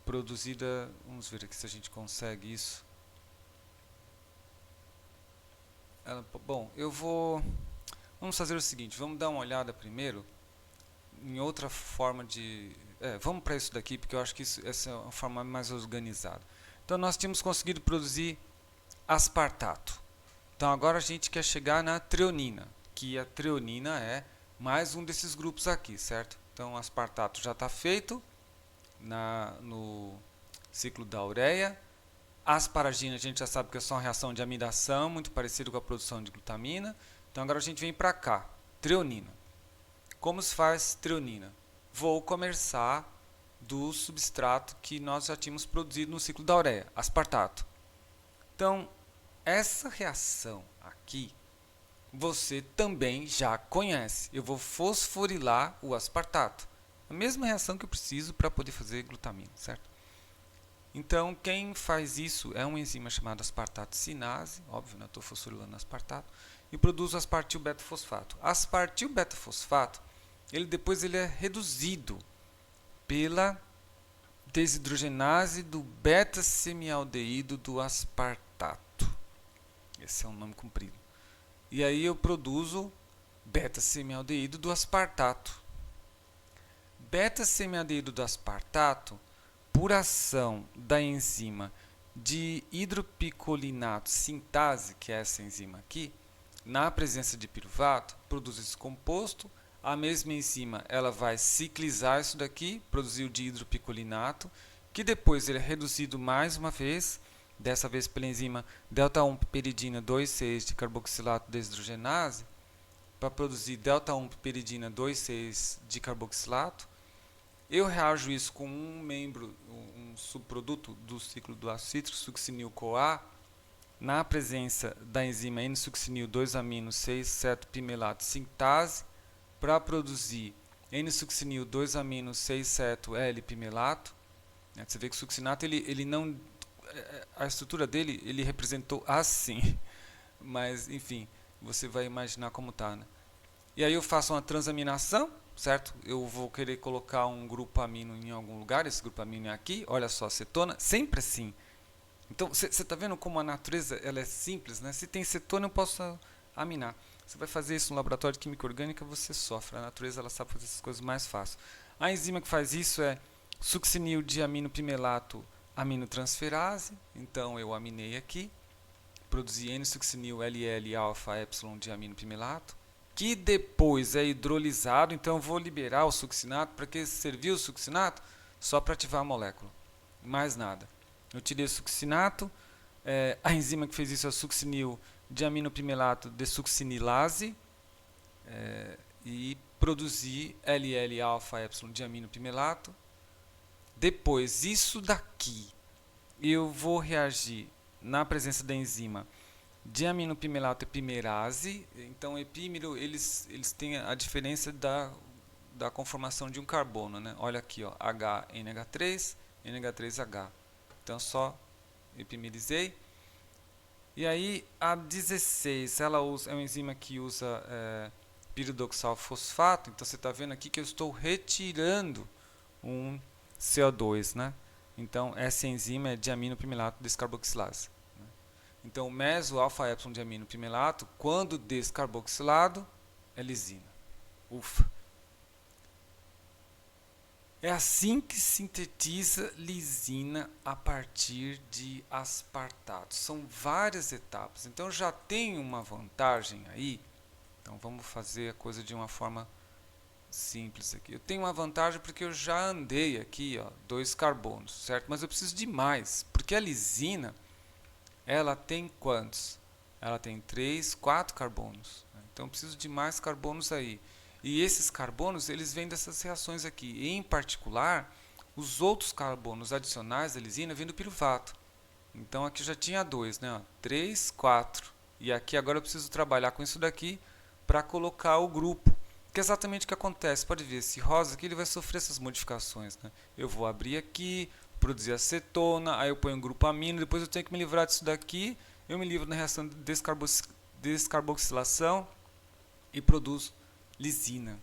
S1: produzida, vamos ver aqui se a gente consegue isso. Bom, vamos fazer o seguinte, vamos dar uma olhada primeiro em outra forma de... vamos para isso daqui, porque eu acho que essa é uma forma mais organizada. Então, nós tínhamos conseguido produzir aspartato. Então, agora a gente quer chegar na treonina, que a treonina é mais um desses grupos aqui, certo? Então, o aspartato já está feito no ciclo da ureia. A asparagina a gente já sabe que é só uma reação de amidação, muito parecido com a produção de glutamina. Então, agora a gente vem para cá, treonina. Como se faz treonina? Vou começar do substrato que nós já tínhamos produzido no ciclo da ureia, aspartato. Então, essa reação aqui você também já conhece. Eu vou fosforilar o aspartato. A mesma reação que eu preciso para poder fazer glutamina, certo? Então, quem faz isso é uma enzima chamada aspartato sinase, óbvio, né? Estou fosforilando aspartato, e produz o aspartil beta-fosfato. Aspartil beta-fosfato, depois ele é reduzido pela desidrogenase do beta-semialdeído do aspartato. Esse é um nome comprido. E aí eu produzo beta-semialdeído do aspartato. Beta-semialdeído do aspartato, por ação da enzima de hidropicolinato sintase, que é essa enzima aqui, na presença de piruvato, produz esse composto. A mesma enzima ela vai ciclizar isso daqui, produzir o dihidropicolinato, que depois ele é reduzido mais uma vez, dessa vez pela enzima delta-1-piperidina 2,6 de carboxilato desidrogenase, para produzir delta-1-piperidina 2,6 de carboxilato. Eu reajo isso com um subproduto do ciclo do ácido cítrico, succinil-CoA, na presença da enzima N-succinil 2-amino-6-ceto-pimelato sintase, para produzir N-succinil 2-amino-6-ceto-L-pimelato. Você vê que o succinato, ele não, a estrutura dele, ele representou assim, mas enfim, você vai imaginar como está, né? E aí eu faço uma transaminação, certo? Eu vou querer colocar um grupo amino em algum lugar, esse grupo amino é aqui, olha só, cetona, sempre assim. Então, você está vendo como a natureza ela é simples, né? Se tem cetona, eu posso aminar. Você vai fazer isso no laboratório de química orgânica, você sofre. A natureza ela sabe fazer essas coisas mais fácil. A enzima que faz isso é succinil diamino-pimelato aminotransferase. Então, eu aminei aqui, produzi N-succinil LL-alfa-epsilon diamino-pimelato, que depois é hidrolisado. Então, eu vou liberar o succinato. Para que servir o succinato? Só para ativar a molécula, mais nada. Eu tirei o succinato, a enzima que fez isso é o succinil diaminopimelato desuccinilase, e produzi LL-alfa-epsilon diaminopimelato. Depois, isso daqui, eu vou reagir na presença da enzima diaminopimelato epimerase. Então, epímero, eles têm a diferença da conformação de um carbono, né? Olha aqui, ó, HNH3, NH3H. Então, só epimerizei. E aí, a 16, ela é uma enzima que usa piridoxal fosfato. Então, você está vendo aqui que eu estou retirando um CO2, né? Então, essa enzima é diaminopimelato descarboxilase. Né? Então, o meso-alfa-epsilon diaminopimelato, quando descarboxilado, é lisina. Ufa! É assim que sintetiza lisina a partir de aspartato. São várias etapas. Então, eu já tenho uma vantagem aí. Então, vamos fazer a coisa de uma forma simples aqui. Eu tenho uma vantagem porque eu já andei aqui, ó, 2 carbonos, certo? Mas eu preciso de mais, porque a lisina, ela tem quantos? Ela tem 3, 4 carbonos. Então, eu preciso de mais carbonos aí. E esses carbonos, eles vêm dessas reações aqui. E, em particular, os outros carbonos adicionais da lisina vêm do piruvato. Então, aqui já tinha 2, né? 3, 4. E aqui agora eu preciso trabalhar com isso daqui para colocar o grupo. Que é exatamente o que acontece. Pode ver, esse rosa aqui ele vai sofrer essas modificações. Né? Eu vou abrir aqui, produzir acetona, aí eu ponho um grupo amino, depois eu tenho que me livrar disso daqui. Eu me livro na reação de descarboxilação e produzo lisina.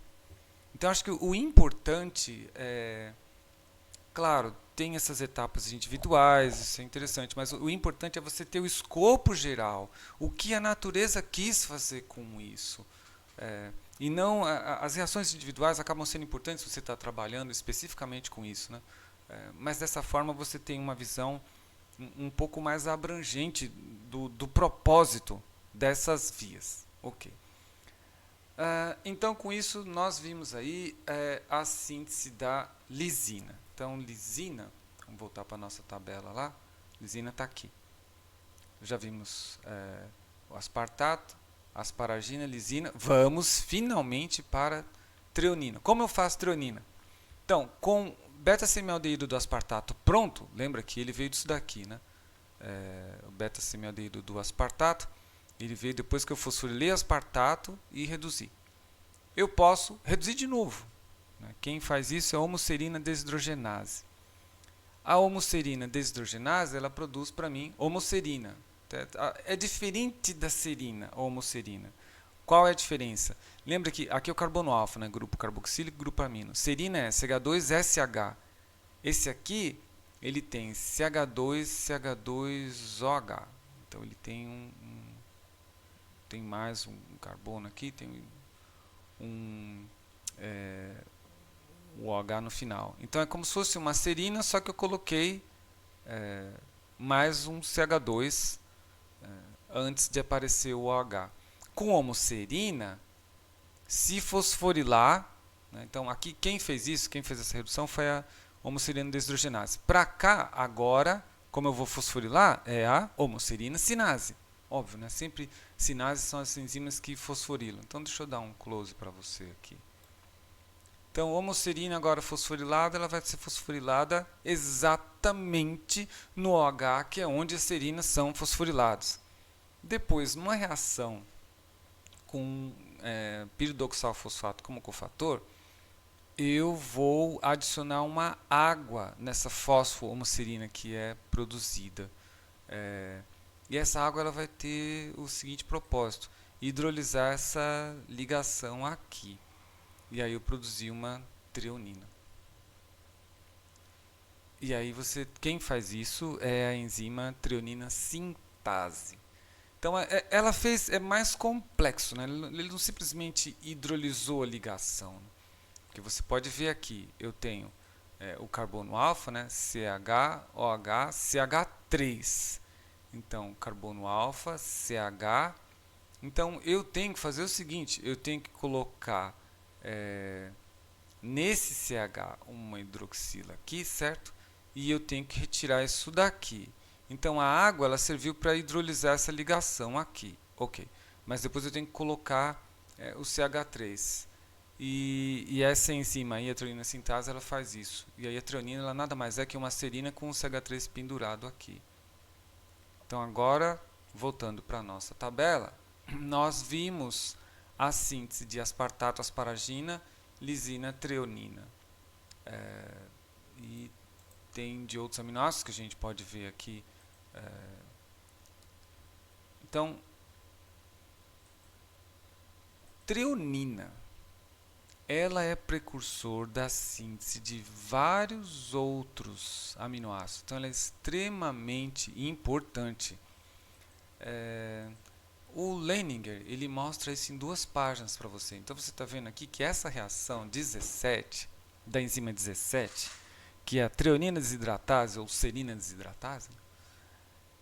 S1: Então, acho que o importante é, claro, tem essas etapas individuais, isso é interessante, mas o importante é você ter o escopo geral, o que a natureza quis fazer com isso. E não, as reações individuais acabam sendo importantes se você está trabalhando especificamente com isso, né? Mas dessa forma você tem uma visão um pouco mais abrangente do propósito dessas vias. Ok. Então, com isso, nós vimos aí a síntese da lisina. Então, lisina, vamos voltar para a nossa tabela lá, lisina está aqui. Já vimos o aspartato, asparagina, lisina. Vamos finalmente para treonina. Como eu faço treonina? Então, com beta-semialdeído do aspartato pronto, lembra que ele veio disso daqui, né? O beta-semialdeído do aspartato. Ele veio depois que eu fosforilei aspartato e reduzi. Eu posso reduzir de novo. Quem faz isso é a homoserina desidrogenase. A homoserina desidrogenase, ela produz para mim homoserina. É diferente da serina, a homoserina. Qual é a diferença? Lembra que aqui é o carbono alfa, né? Grupo carboxílico, grupo amino. Serina é CH2SH. Esse aqui, ele tem CH2OH. Então ele tem tem mais um carbono aqui, tem o OH no final. Então é como se fosse uma serina, só que eu coloquei mais um CH2 antes de aparecer o OH. Com homoserina, se fosforilar, né, então aqui quem fez isso, quem fez essa redução foi a homoserina desidrogenase. Para cá, agora, como eu vou fosforilar, é a homoserina sinase. Óbvio, né? Sempre sinases são as enzimas que fosforilam. Então deixa eu dar um close para você aqui. Então, homoserina agora fosforilada, ela vai ser fosforilada exatamente no OH, que é onde as serinas são fosforiladas. Depois, numa reação com piridoxalfosfato como cofator, eu vou adicionar uma água nessa fosfo-homoserina que é produzida. E essa água ela vai ter o seguinte propósito: hidrolisar essa ligação aqui. E aí eu produzi uma treonina. E aí quem faz isso é a enzima treonina sintase. Então ela é mais complexo, né? Ele não simplesmente hidrolisou a ligação. Porque você pode ver aqui, eu tenho o carbono alfa, né? CHOH, CH3. Então, carbono alfa, CH. Então, eu tenho que fazer o seguinte, eu tenho que colocar nesse CH uma hidroxila aqui, certo? E eu tenho que retirar isso daqui. Então, a água ela serviu para hidrolisar essa ligação aqui. Ok. Mas depois eu tenho que colocar o CH3. E essa enzima aí, a treonina sintase, ela faz isso. E aí a treonina ela nada mais é que uma serina com o CH3 pendurado aqui. Então agora, voltando para a nossa tabela, nós vimos a síntese de aspartato, asparagina, lisina, treonina. E tem de outros aminoácidos que a gente pode ver aqui. Então, treonina, ela é precursor da síntese de vários outros aminoácidos. Então, ela é extremamente importante. O Leininger, ele mostra isso em 2 páginas para você. Então, você está vendo aqui que essa reação 17, da enzima 17, que é a treonina desidratase ou serina desidratase,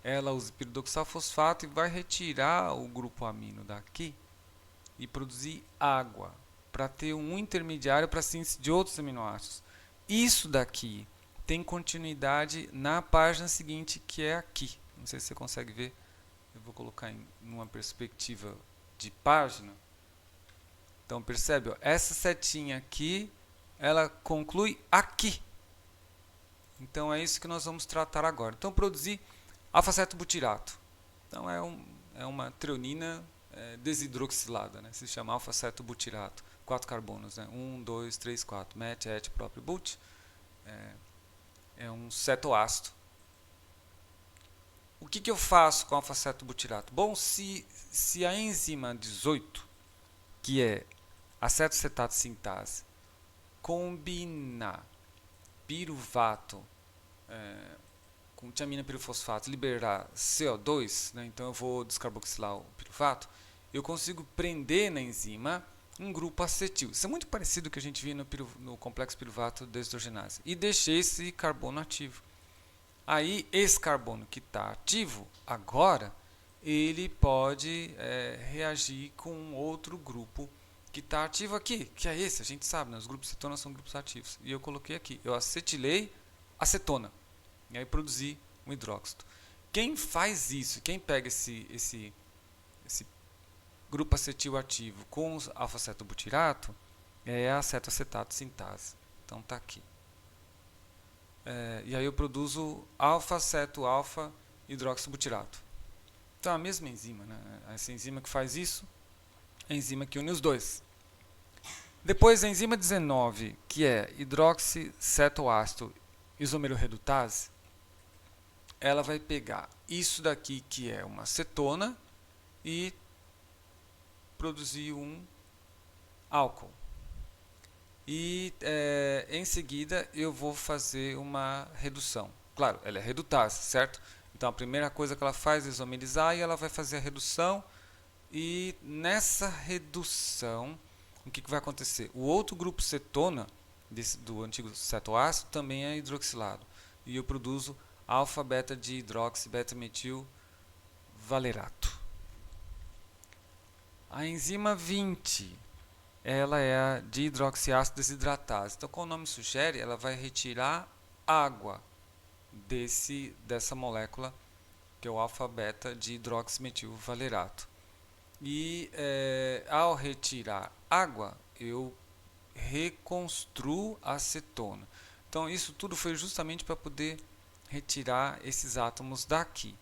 S1: ela usa piridoxalfosfato e vai retirar o grupo amino daqui e produzir água para ter um intermediário para a síntese de outros aminoácidos. Isso daqui tem continuidade na página seguinte, que é aqui. Não sei se você consegue ver. Eu vou colocar em uma perspectiva de página. Então percebe, ó, essa setinha aqui, ela conclui aqui. Então é isso que nós vamos tratar agora. Então produzir alfa-cetobutirato. Então é uma treonina desidroxilada, né? Se chama alfa-cetobutirato. 4 carbonos, né? 1, 2, 3, 4. Met, et, próprio, but. É um cetoácido. O que eu faço com alfa-cetobutirato? Bom, se a enzima 18, que é acetocetato sintase, combinar piruvato com tiamina pirofosfato, liberar CO2, né? Então eu vou descarboxilar o piruvato, eu consigo prender na enzima um grupo acetil. Isso é muito parecido com o que a gente via no complexo piruvato desidrogenase. E deixei esse carbono ativo. Aí, esse carbono que está ativo, agora, ele pode reagir com outro grupo que está ativo aqui, que é esse, a gente sabe, né? Os grupos cetona são grupos ativos. E eu coloquei aqui, eu acetilei acetona. E aí produzi um hidróxido. Quem faz isso, quem pega esse grupo acetil ativo com alfa-cetobutirato é a acetoacetato sintase. Então está aqui. E aí eu produzo alfa-ceto-alfa hidroxibutirato. Então, a mesma enzima, né? Essa enzima que faz isso, é a enzima que une os dois. Depois, a enzima 19, que é hidroxicetoácido isomeroredutase, ela vai pegar isso daqui, que é uma cetona, e produzir um álcool. E em seguida eu vou fazer uma redução. Claro, ela é redutase, certo? Então a primeira coisa que ela faz é isomerizar e ela vai fazer a redução. E nessa redução, o que vai acontecer? O outro grupo cetona, do antigo cetoácido, também é hidroxilado. E eu produzo alfa-beta de hidroxi-beta-metil valerato. A enzima 20, ela é a de hidroxiácido desidratase. Então, como o nome sugere, ela vai retirar água dessa molécula, que é o alfa-beta de hidroximetil valerato. E ao retirar água, eu reconstruo a acetona. Então, isso tudo foi justamente para poder retirar esses átomos daqui.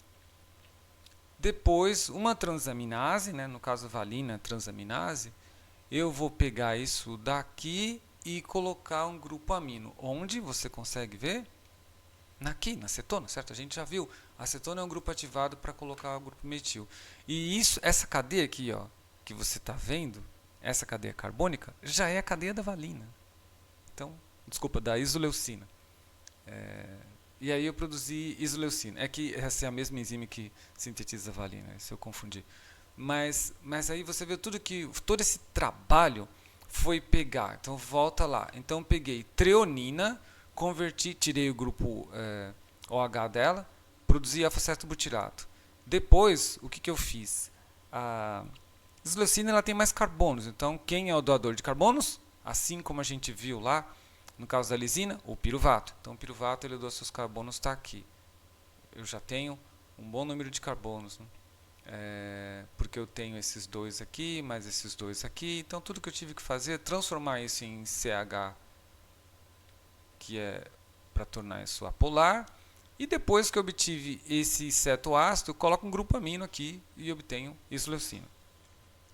S1: Depois, uma transaminase, né, no caso valina transaminase, eu vou pegar isso daqui e colocar um grupo amino. Onde você consegue ver? Aqui, na acetona, certo? A gente já viu. A acetona é um grupo ativado para colocar o grupo metil. E essa cadeia aqui, ó, que você está vendo, essa cadeia carbônica, já é a cadeia da valina. Então, desculpa, da isoleucina. E aí eu produzi isoleucina. É que essa é a mesma enzima que sintetiza a valina, se eu confundi. Mas aí você vê todo esse trabalho foi pegar. Então volta lá. Então peguei treonina, converti, tirei o grupo OH dela, produzi alfa-cetobutirato. Depois, o que eu fiz? A isoleucina ela tem mais carbonos. Então quem é o doador de carbonos? Assim como a gente viu lá, no caso da lisina, o piruvato. Então o piruvato ele doa seus carbonos, está aqui. Eu já tenho um bom número de carbonos, né? Porque eu tenho esses dois aqui, mais esses dois aqui. Então tudo que eu tive que fazer é transformar isso em CH, que é para tornar isso apolar. E depois que eu obtive esse cetoácido, eu coloco um grupo amino aqui e obtenho isoleucina.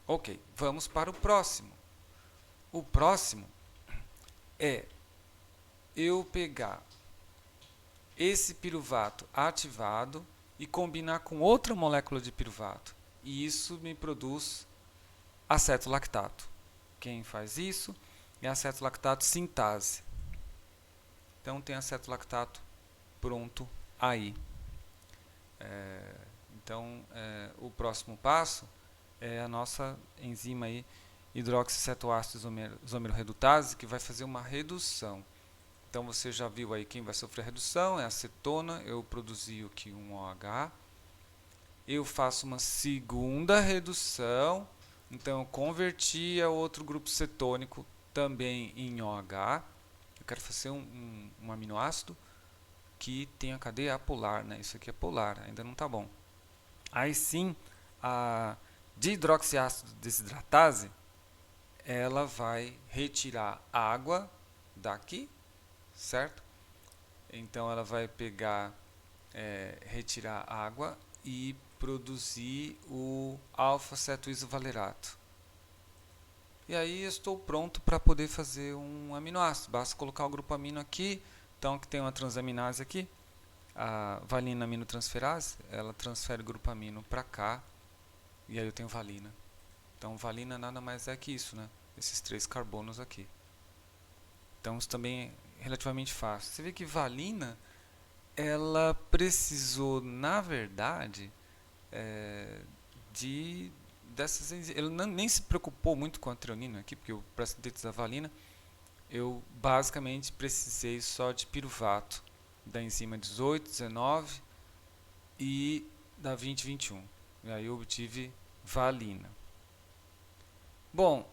S1: Ok, vamos para o próximo. O próximo é eu pegar esse piruvato ativado e combinar com outra molécula de piruvato. E isso me produz acetolactato. Quem faz isso é acetolactato sintase. Então tem acetolactato pronto aí. Então o próximo passo é a nossa enzima aí, hidroxicetoácido isomeroredutase, que vai fazer uma redução. Então você já viu aí quem vai sofrer redução, é a acetona, eu produzi aqui um OH. Eu faço uma segunda redução, então eu converti a outro grupo cetônico também em OH. Eu quero fazer um aminoácido que tem a cadeia apolar, né? Isso aqui é polar, ainda não está bom. Aí sim, a dihidroxiácido desidratase, ela vai retirar água daqui, certo? Então ela vai pegar, retirar água e produzir o alfa-cetoisovalerato. E aí eu estou pronto para poder fazer um aminoácido. Basta colocar o grupo amino aqui, então que tem uma transaminase aqui, a valina aminotransferase, ela transfere o grupo amino para cá, e aí eu tenho valina. Então valina nada mais é que isso, né? Esses 3 carbonos aqui. Então isso também é relativamente fácil. Você vê que valina, ela precisou, na verdade, dessas enzimas. Ele nem se preocupou muito com a treonina aqui, porque para sintetizar valina, eu basicamente precisei só de piruvato da enzima 18, 19 e da 20, 21. E aí eu obtive valina. Bom,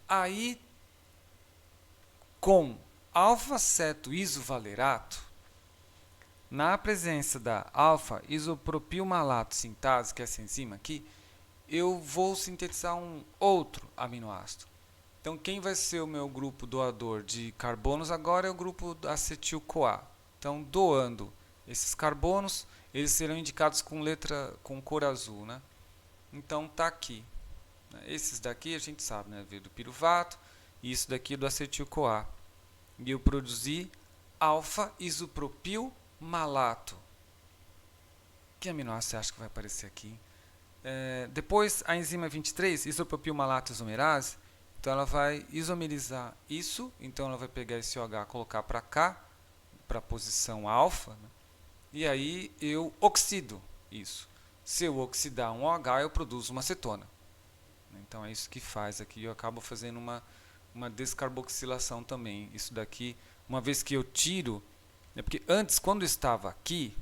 S1: aí com alfa-cetoisovalerato, na presença da alfa-isopropilmalato sintase, que é essa enzima aqui, eu vou sintetizar um outro aminoácido. Então, quem vai ser o meu grupo doador de carbonos agora é o grupo acetil-CoA. Então, doando esses carbonos, eles serão indicados com cor azul, né? Então tá aqui. Esses daqui a gente sabe, né? Veio do piruvato, e isso daqui é do acetil-CoA. E eu produzi alfa-isopropil malato. Que aminoácido você acha que vai aparecer aqui? Depois, a enzima 23, isopropil malato isomerase, então ela vai isomerizar isso, então ela vai pegar esse OH, colocar para cá, para a posição alfa, né? E aí eu oxido isso. Se eu oxidar um OH, eu produzo uma cetona. Então é isso que faz aqui, eu acabo fazendo uma descarboxilação também. Isso daqui, uma vez que eu tiro, porque antes, quando estava aqui,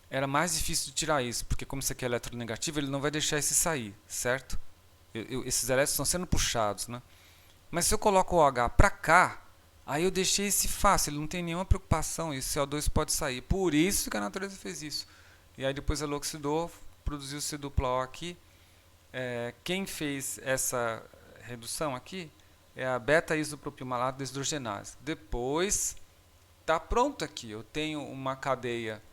S1: era mais difícil de tirar isso, porque como isso aqui é eletronegativo, ele não vai deixar esse sair, certo? Esses elétrons estão sendo puxados, né? Mas se eu coloco o OH para cá, aí eu deixei esse fácil, ele não tem nenhuma preocupação, e o CO2 pode sair. Por isso que a natureza fez isso. E aí depois ela oxidou, produziu o C-dupla-O aqui. Quem fez essa redução aqui é a beta-isopropilmalato deshidrogenase. Depois, está pronto aqui. Eu tenho uma cadeia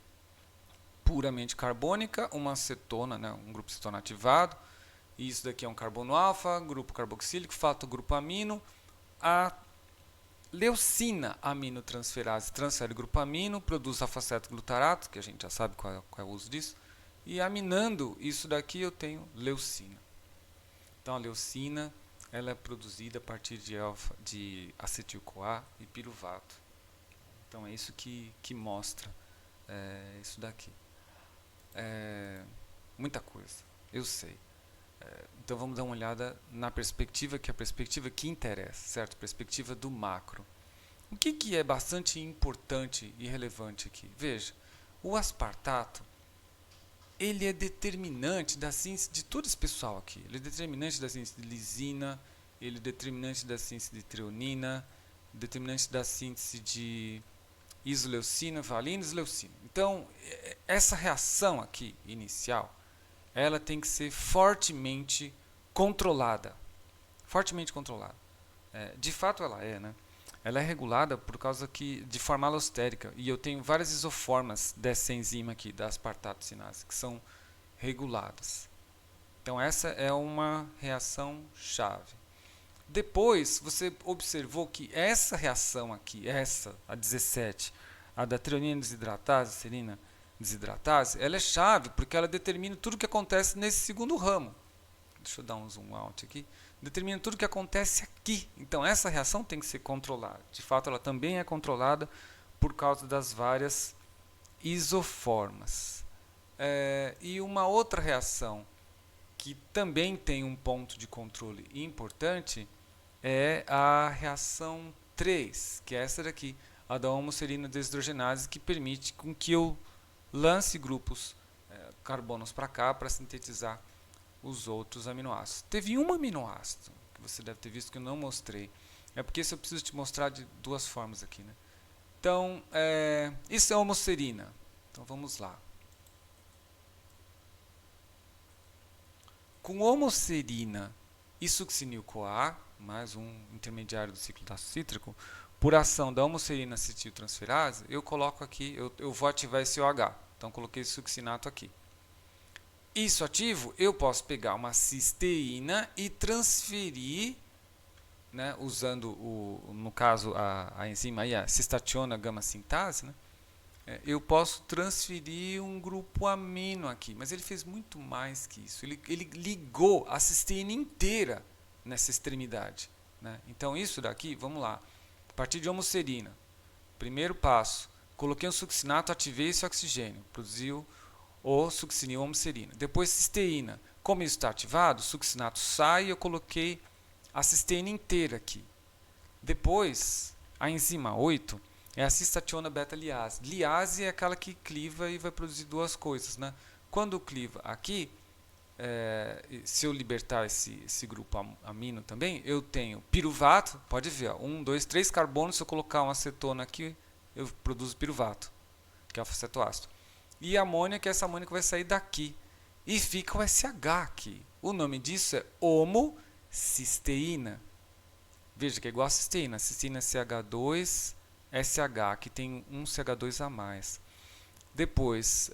S1: puramente carbônica, uma cetona, né, um grupo cetona ativado. E isso daqui é um carbono alfa, grupo carboxílico, fato grupo amino. A leucina aminotransferase transfere grupo amino, produz alfa-cetoglutarato, que a gente já sabe qual é o uso disso. E aminando isso daqui eu tenho leucina. Então a leucina ela é produzida a partir de acetil-CoA e piruvato. Então é isso que mostra isso daqui. Muita coisa, eu sei. Então vamos dar uma olhada na perspectiva, que é a perspectiva que interessa, certo? Perspectiva do macro. O que é bastante importante e relevante aqui? Veja, o aspartato ele é determinante da síntese de todo esse pessoal aqui. Ele é determinante da síntese de lisina, ele é determinante da síntese de treonina, determinante da síntese de isoleucina, valina e isoleucina. Então, essa reação aqui, inicial, ela tem que ser fortemente controlada. Fortemente controlada. De fato ela é, né? Ela é regulada por causa de forma alostérica. E eu tenho várias isoformas dessa enzima aqui, da aspartato-sinase, que são reguladas. Então essa é uma reação chave. Depois, você observou que essa reação aqui, a 17, a da treonina desidratase, serina desidratase, ela é chave porque ela determina tudo o que acontece nesse segundo ramo. Deixa eu dar um zoom out aqui. Determina tudo o que acontece aqui. Então, essa reação tem que ser controlada. De fato, ela também é controlada por causa das várias isoformas. E uma outra reação que também tem um ponto de controle importante é a reação 3, que é essa daqui, a da homoserina deshidrogenase, que permite com que eu lance grupos carbonos para cá para sintetizar os outros aminoácidos. Teve um aminoácido que você deve ter visto que eu não mostrei. É porque isso eu preciso te mostrar de duas formas aqui, né? Então, isso é homoserina. Então vamos lá. Com homoserina e succinil-CoA, mais um intermediário do ciclo do ácido cítrico, por ação da homoserina acetiltransferase, eu coloco aqui, eu vou ativar esse OH. Então coloquei esse succinato aqui. Isso ativo, eu posso pegar uma cisteína e transferir, né, usando, no caso, a enzima aí, a cistationa gama-sintase, né, eu posso transferir um grupo amino aqui. Mas ele fez muito mais que isso. Ele ligou a cisteína inteira nessa extremidade, né? Então, isso daqui, vamos lá. A partir de homoserina, primeiro passo, coloquei um succinato, ativei esse oxigênio, produziu o succinil homoserina. Depois cisteína. Como isso está ativado, o succinato sai e eu coloquei a cisteína inteira aqui. Depois, a enzima 8 é a cistationa beta-liase. Liase é aquela que cliva e vai produzir duas coisas, né? Quando cliva aqui, se eu libertar esse grupo amino também, eu tenho piruvato, pode ver, 1, 2, 3 carbonos, se eu colocar uma acetona aqui, eu produzo piruvato, que é alfa-cetoácido. E amônia, que essa amônia que vai sair daqui. E fica o SH aqui. O nome disso é homocisteína. Veja que é igual a cisteína. A cisteína é CH2, SH, que tem um CH2 a mais. Depois,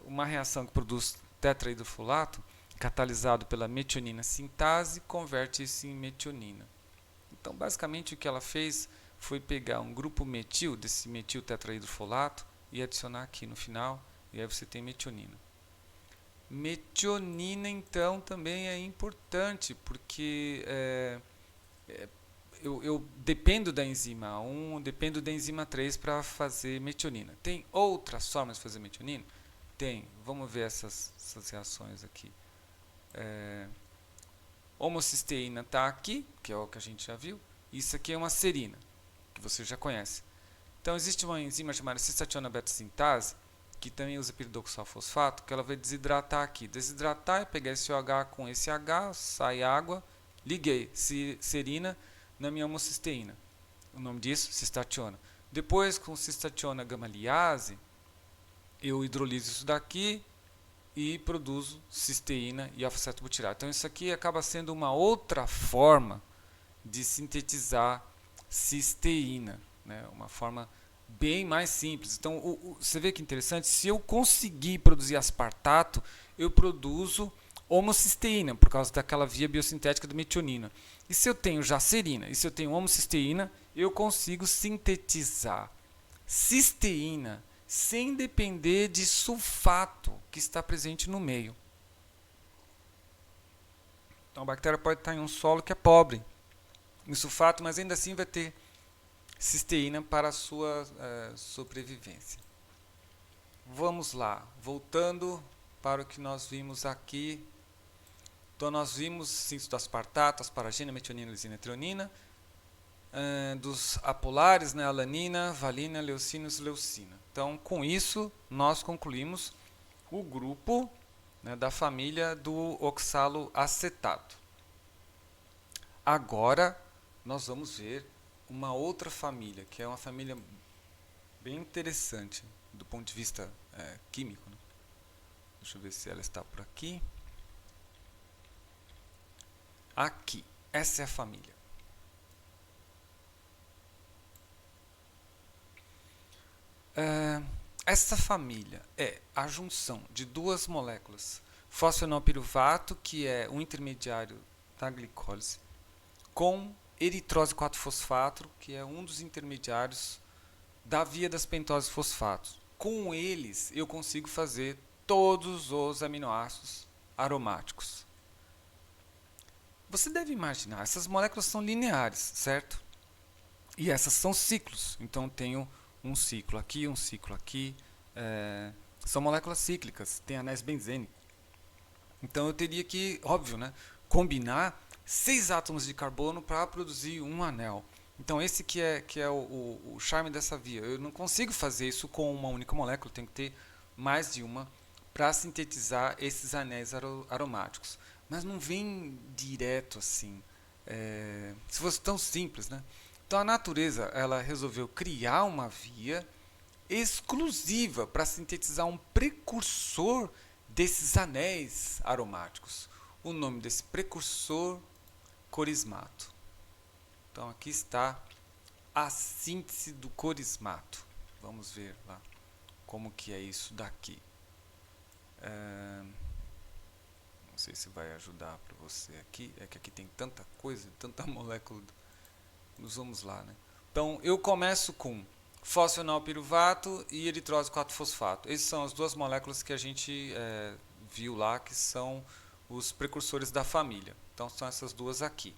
S1: uma reação que produz tetrahidrofolato, catalisado pela metionina sintase, converte isso em metionina. Então, basicamente, o que ela fez foi pegar um grupo metil, desse metil tetrahidrofolato, e adicionar aqui no final, e aí você tem metionina. Metionina, então, também é importante, porque eu dependo da enzima 1, dependo da enzima 3 para fazer metionina. Tem outras formas de fazer metionina? Tem. Vamos ver essas reações aqui. Homocisteína está aqui, que é o que a gente já viu. Isso aqui é uma serina, que você já conhece. Então, existe uma enzima chamada cistationa beta-sintase, que também usa piridoxal-fosfato, que ela vai desidratar aqui. Desidratar é pegar esse OH com esse H, sai água, liguei serina na minha homocisteína. O nome disso, cistationa. Depois, com cistationa gamma-liase, eu hidroliso isso daqui e produzo cisteína e alfa-cetobutirate. Então, isso aqui acaba sendo uma outra forma de sintetizar cisteína, né? Uma forma bem mais simples. Então, você vê que interessante, se eu conseguir produzir aspartato, eu produzo homocisteína, por causa daquela via biosintética da metionina. E se eu tenho já serina, e se eu tenho homocisteína, eu consigo sintetizar cisteína sem depender de sulfato que está presente no meio. Então, a bactéria pode estar em um solo que é pobre em sulfato, mas ainda assim vai ter cisteína para a sua sobrevivência. Vamos lá, voltando para o que nós vimos aqui. Então, nós vimos síntese do aspartato, asparagina, metionina, lisina e treonina, dos apolares, né, alanina, valina, leucina e leucina. Então, com isso, nós concluímos o grupo, né, da família do oxaloacetato. Agora, nós vamos ver uma outra família, que é uma família bem interessante do ponto de vista químico, né? Deixa eu ver se ela está por aqui. Aqui, essa é a família. Essa família é a junção de duas moléculas, fosfenolpiruvato, que é um intermediário da glicólise, com eritrose 4-fosfato, que é um dos intermediários da via das pentoses fosfatos. Com eles, eu consigo fazer todos os aminoácidos aromáticos. Você deve imaginar, essas moléculas são lineares, certo? E essas são ciclos. Então, tenho um ciclo aqui, um ciclo aqui. São moléculas cíclicas, tem anéis benzênicos. Então, eu teria que, óbvio, né, combinar 6 átomos de carbono para produzir um anel. Então, esse que é o charme dessa via. Eu não consigo fazer isso com uma única molécula, eu tenho que ter mais de uma para sintetizar esses anéis aromáticos. Mas não vem direto assim, se fosse tão simples, né? Então, a natureza ela resolveu criar uma via exclusiva para sintetizar um precursor desses anéis aromáticos. O nome desse precursor, corismato. Então, aqui está a síntese do corismato. Vamos ver lá como que é isso daqui. Não sei se vai ajudar para você aqui. É que aqui tem tanta coisa, tanta molécula. Vamos lá, né? Então, eu começo com fosfenolpiruvato e eritrose 4-fosfato. Essas são as duas moléculas que a gente viu lá, que são os precursores da família. Então, são essas duas aqui.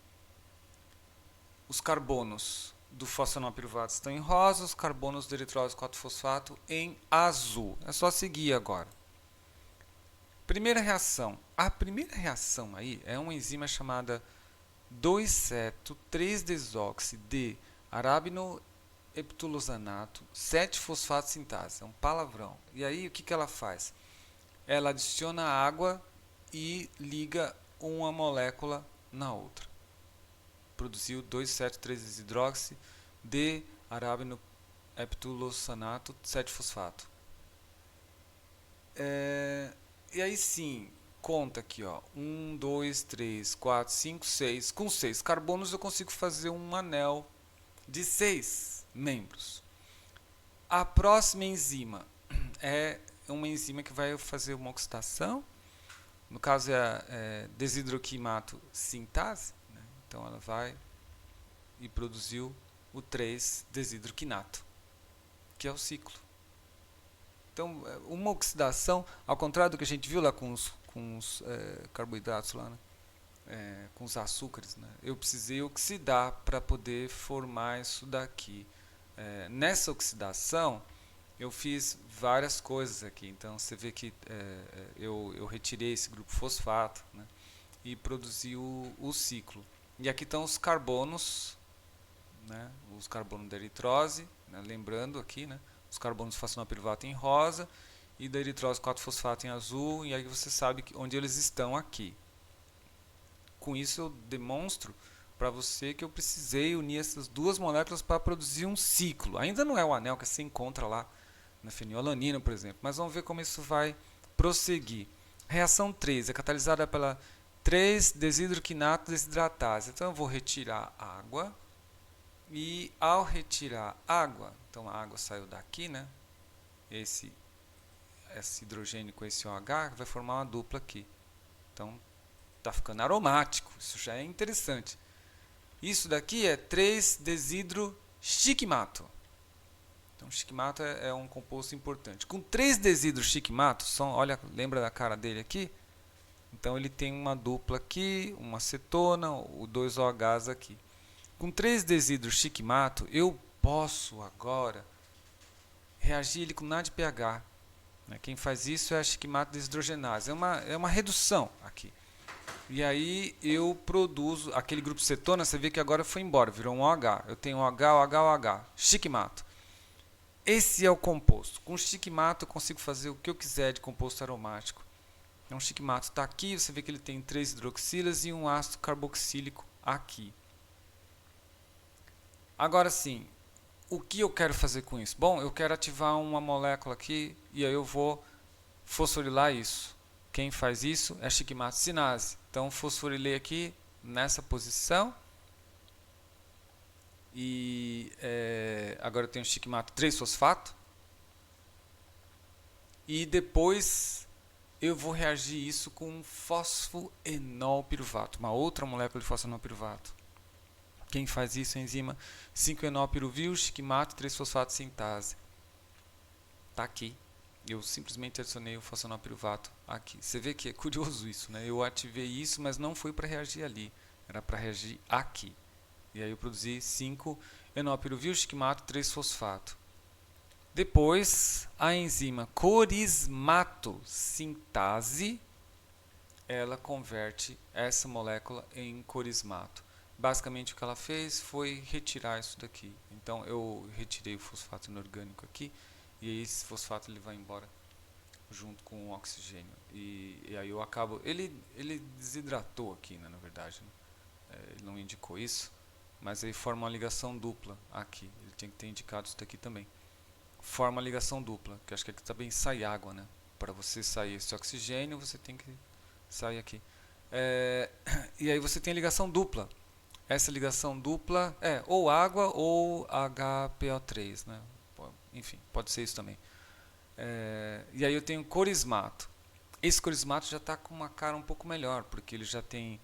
S1: Os carbonos do fosfenolpiruvato estão em rosa, os carbonos do eritrose 4-fosfato em azul. É só seguir agora. Primeira reação. A primeira reação aí é uma enzima chamada 2-ceto-3-desoxi de arabinoepitulosanato 7-fosfato sintase. É um palavrão. E aí o que ela faz? Ela adiciona água e liga uma molécula na outra. Produziu 2-ceto-3-desidroxi de arabinoepitulosanato 7-fosfato. E aí sim, conta aqui, ó, 1, 2, 3, 4, 5, 6. Com 6 carbonos eu consigo fazer um anel de 6 membros. A próxima enzima é uma enzima que vai fazer uma oxidação. No caso é a desidroquimato sintase, né? Então ela vai e produziu o 3-desidroquinato, que é o ciclo. Então, uma oxidação, ao contrário do que a gente viu lá com os carboidratos lá, né? Com os açúcares, né? Eu precisei oxidar para poder formar isso daqui. Nessa oxidação, eu fiz várias coisas aqui. Então, você vê que eu retirei esse grupo fosfato, né? E produzi o ciclo. E aqui estão os carbonos, né? Os carbonos da eritrose, né? Lembrando aqui, né? Os carbonos fosfenolpiruvato em rosa e da eritrose 4-fosfato em azul, e aí você sabe onde eles estão aqui. Com isso eu demonstro para você que eu precisei unir essas duas moléculas para produzir um ciclo. Ainda não é o anel que você encontra lá na fenilalanina, por exemplo, mas vamos ver como isso vai prosseguir. Reação 3 é catalisada pela 3-desidroquinato desidratase. Então eu vou retirar água. E ao retirar água, então a água saiu daqui, né? Esse hidrogênio com esse OH vai formar uma dupla aqui. Então está ficando aromático, isso já é interessante. Isso daqui é 3-desidroxiquimato. Então xiquimato é um composto importante. Com 3-desidroxiquimato, olha, lembra da cara dele aqui? Então ele tem uma dupla aqui, uma cetona, o 2OHs aqui. Com 3-desidroxiquimato, eu posso agora reagir ele com NADPH. Quem faz isso é a xiquimato desidrogenase. É uma redução aqui. E aí eu produzo aquele grupo cetona, você vê que agora foi embora, virou um OH. Eu tenho OH, OH, OH, xiquimato. Esse é o composto. Com xiquimato eu consigo fazer o que eu quiser de composto aromático. Então o xiquimato está aqui, você vê que ele tem 3 hidroxilas e um ácido carboxílico aqui. Agora sim, o que eu quero fazer com isso? Bom, eu quero ativar uma molécula aqui e aí eu vou fosforilar isso. Quem faz isso é a xiquimato-sinase. Então fosforilei aqui nessa posição e agora eu tenho xiquimato 3-fosfato e depois eu vou reagir isso com fosfoenolpiruvato, uma outra molécula de fosfoenolpiruvato. Quem faz isso é a enzima 5-enolpiruvil, xiquimato 3-fosfato sintase. Está aqui. Eu simplesmente adicionei o fosfoenolpiruvato aqui. Você vê que é curioso isso, né? Eu ativei isso, mas não foi para reagir ali. Era para reagir aqui. E aí eu produzi 5-enolpiruvil, xiquimato 3-fosfato. Depois, a enzima corismatosintase, ela converte essa molécula em corismato. Basicamente o que ela fez foi retirar isso daqui. Então eu retirei o fosfato inorgânico aqui e aí esse fosfato ele vai embora junto com o oxigênio. E aí eu acabo... Ele desidratou aqui, né, na verdade. Né? Ele não indicou isso, mas aí forma uma ligação dupla aqui. Ele tinha que ter indicado isso daqui também. Forma uma ligação dupla, que acho que aqui também sai água, né? Para você sair esse oxigênio, você tem que sair aqui. E aí você tem a ligação dupla. Essa ligação dupla é ou água ou HPO3, né? Enfim, pode ser isso também. E aí eu tenho corismato. Esse corismato já está com uma cara um pouco melhor, porque ele já tem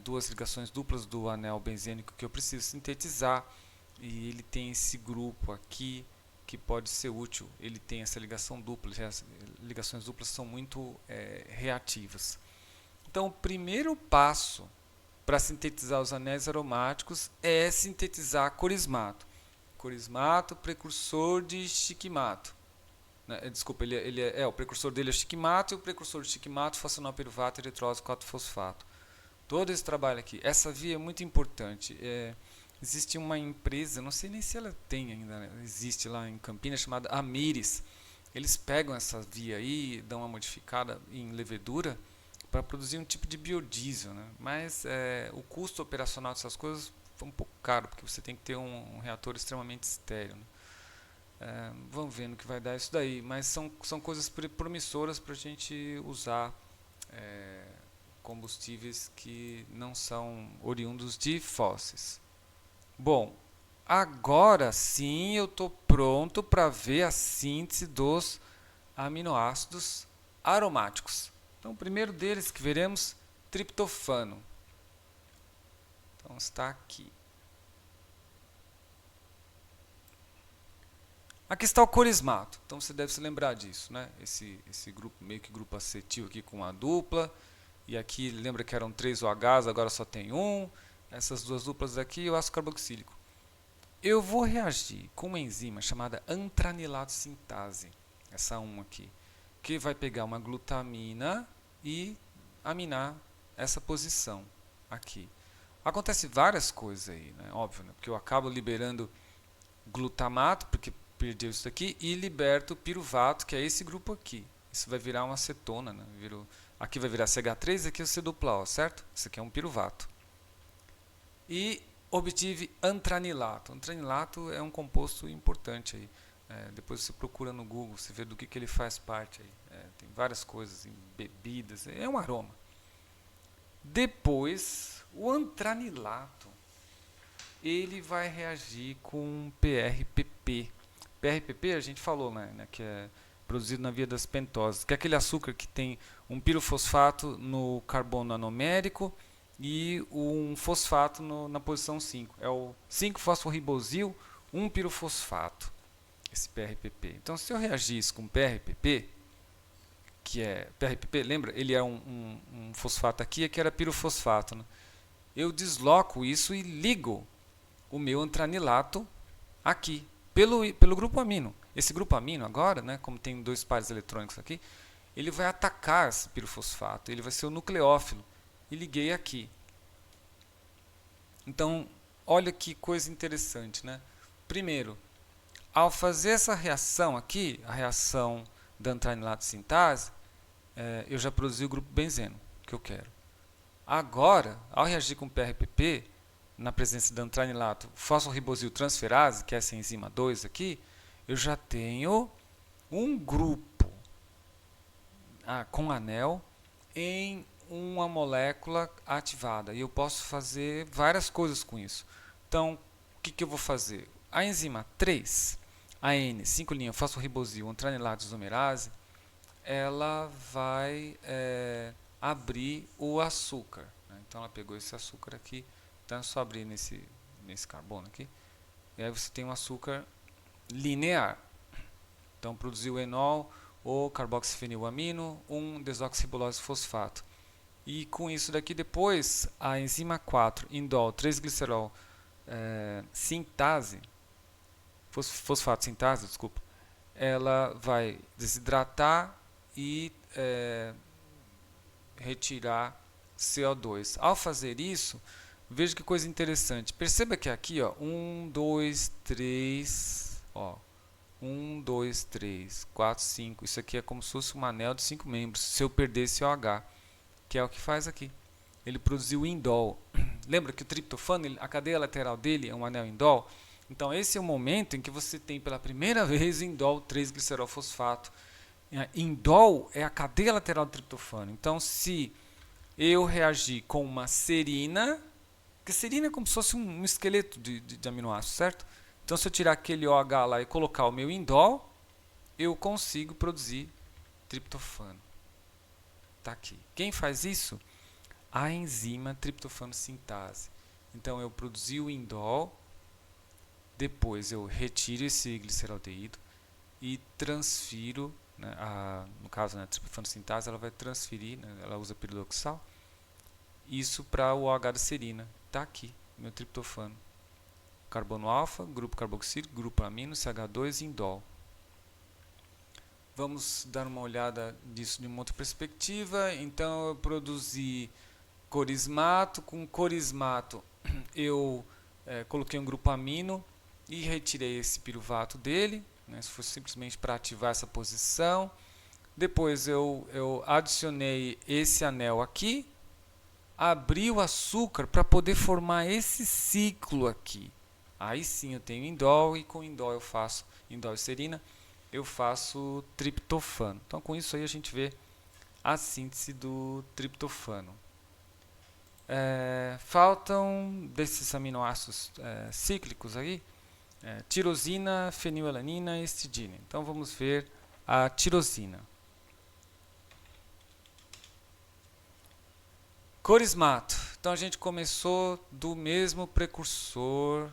S1: duas ligações duplas do anel benzênico que eu preciso sintetizar. E ele tem esse grupo aqui que pode ser útil. Ele tem essa ligação dupla. As ligações duplas são muito reativas. Então, o primeiro passo para sintetizar os anéis aromáticos é sintetizar corismato. Corismato, precursor de xiquimato. Desculpa, o precursor dele é xiquimato e o precursor de xiquimato, fosfenolpiruvato, eritrose 4-fosfato. Todo esse trabalho aqui. Essa via é muito importante. Existe uma empresa, não sei nem se ela tem ainda, né? Existe lá em Campinas, chamada Amyris. Eles pegam essa via aí, dão uma modificada em levedura para produzir um tipo de biodiesel, né? Mas o custo operacional dessas coisas foi um pouco caro, porque você tem que ter um reator extremamente estéril, né? Vamos ver no que vai dar isso daí, mas são coisas promissoras para a gente usar combustíveis que não são oriundos de fósseis. Bom, agora sim eu estou pronto para ver a síntese dos aminoácidos aromáticos. Então, o primeiro deles que veremos, triptofano. Então, está aqui. Aqui está o corismato. Então, você deve se lembrar disso, né? Esse grupo, meio que grupo acetil aqui com a dupla. E aqui, lembra que eram 3 OHs, agora só tem um. Essas duas duplas aqui e o ácido carboxílico. Eu vou reagir com uma enzima chamada antranilato sintase, essa 1 aqui, que vai pegar uma glutamina e aminar essa posição aqui. Acontece várias coisas aí, né? Óbvio, né? Porque eu acabo liberando glutamato, porque perdeu isso aqui, e liberto piruvato, que é esse grupo aqui. Isso vai virar uma acetona, né? Aqui vai virar CH3, aqui é o C-dupla-O, certo? Isso aqui é um piruvato. E obtive antranilato. Antranilato é um composto importante aí. Depois você procura no Google, você vê do que ele faz parte aí. Tem várias coisas, em bebidas, é um aroma. Depois, o antranilato, ele vai reagir com PRPP. PRPP a gente falou, né, que é produzido na via das pentoses, que é aquele açúcar que tem um pirofosfato no carbono anomérico e um fosfato na posição 5. É o 5-fosforribosil, 1-pirofosfato, esse PRPP. Então, se eu reagisse com PRPP, que é PRPP, lembra? Ele é um fosfato aqui que era pirofosfato, né? Eu desloco isso e ligo o meu antranilato aqui, pelo grupo amino. Esse grupo amino agora, né, como tem 2 pares eletrônicos aqui, ele vai atacar esse pirofosfato, ele vai ser o nucleófilo. E liguei aqui. Então, olha que coisa interessante, né? Primeiro, ao fazer essa reação aqui, a reação da antranilato sintase, eu já produzi o grupo benzeno que eu quero. Agora, ao reagir com PRPP, na presença da antranilato fosforribosil transferase, que é essa enzima 2 aqui, eu já tenho um grupo com anel em uma molécula ativada. E eu posso fazer várias coisas com isso. Então, o que eu vou fazer? A enzima 3, a N, 5' fosforribosil antranilato isomerase, ela vai abrir o açúcar. Né? Então, ela pegou esse açúcar aqui. Então, é só abrir nesse carbono aqui. E aí você tem um açúcar linear. Então, produziu enol ou carboxifenilamino, 1-desoxirribulose fosfato. E com isso daqui depois, a enzima 4, indol 3-glicerol sintase, fosfato sintase, desculpa, ela vai desidratar e retirar CO2. Ao fazer isso, veja que coisa interessante. Perceba que aqui, ó, 1, 2, 3, ó, 1, 2, 3, 4, 5. Isso aqui é como se fosse um anel de 5 membros. Se eu perder esse OH, que é o que faz aqui. Ele produziu indol. Lembra que o triptofano, a cadeia lateral dele é um anel indol? Então, esse é o momento em que você tem pela primeira vez indol 3-glicerol-fosfato. Indol é a cadeia lateral do triptofano. Então, se eu reagir com uma serina, porque serina é como se fosse um esqueleto de aminoácido, certo? Então, se eu tirar aquele OH lá e colocar o meu indol, eu consigo produzir triptofano. Está aqui. Quem faz isso? A enzima triptofano sintase. Então, eu produzi o indol, depois eu retiro esse gliceraldeído e transfiro, né, no caso, né, a triptofano sintase, ela vai transferir, né, ela usa piridoxal, isso para o OH da serina. Está aqui, meu triptofano. Carbono alfa, grupo carboxílico, grupo amino, CH2 e indol. Vamos dar uma olhada nisso de uma outra perspectiva. Então, eu produzi corismato. Com corismato, eu coloquei um grupo amino e retirei esse piruvato dele. Né? Isso foi simplesmente para ativar essa posição. Depois, eu adicionei esse anel aqui. Abri o açúcar para poder formar esse ciclo aqui. Aí sim eu tenho indol e com indol eu faço indol e serina. Eu faço triptofano. Então, com isso aí a gente vê a síntese do triptofano. Faltam desses aminoácidos cíclicos aí, tirosina, fenilalanina e histidina. Então, vamos ver a tirosina. Corismato. Então a gente começou do mesmo precursor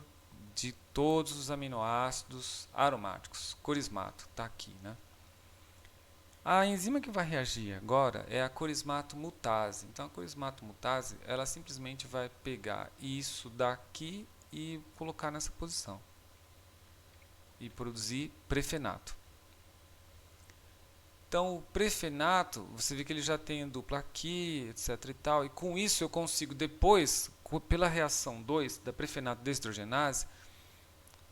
S1: de todos os aminoácidos aromáticos. Corismato está aqui, né? A enzima que vai reagir agora é a corismato mutase. Então a corismato mutase, ela simplesmente vai pegar isso daqui e colocar nessa posição e produzir prefenato. Então o prefenato, você vê que ele já tem dupla aqui, etc e tal, e com isso eu consigo depois, pela reação 2 da prefenato deshidrogenase,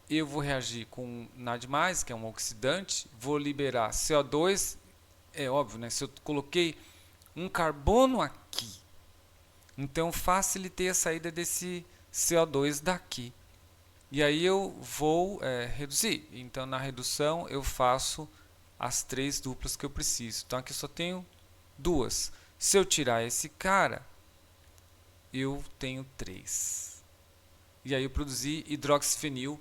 S1: eu vou reagir com NAD+, que é um oxidante, vou liberar CO2, é óbvio, né? Se eu coloquei um carbono aqui, então facilitei a saída desse CO2 daqui. E aí eu vou reduzir. Então na redução eu faço as 3 duplas que eu preciso. Então aqui eu só tenho 2. Se eu tirar esse cara, eu tenho 3. E aí eu produzi hidroxifenil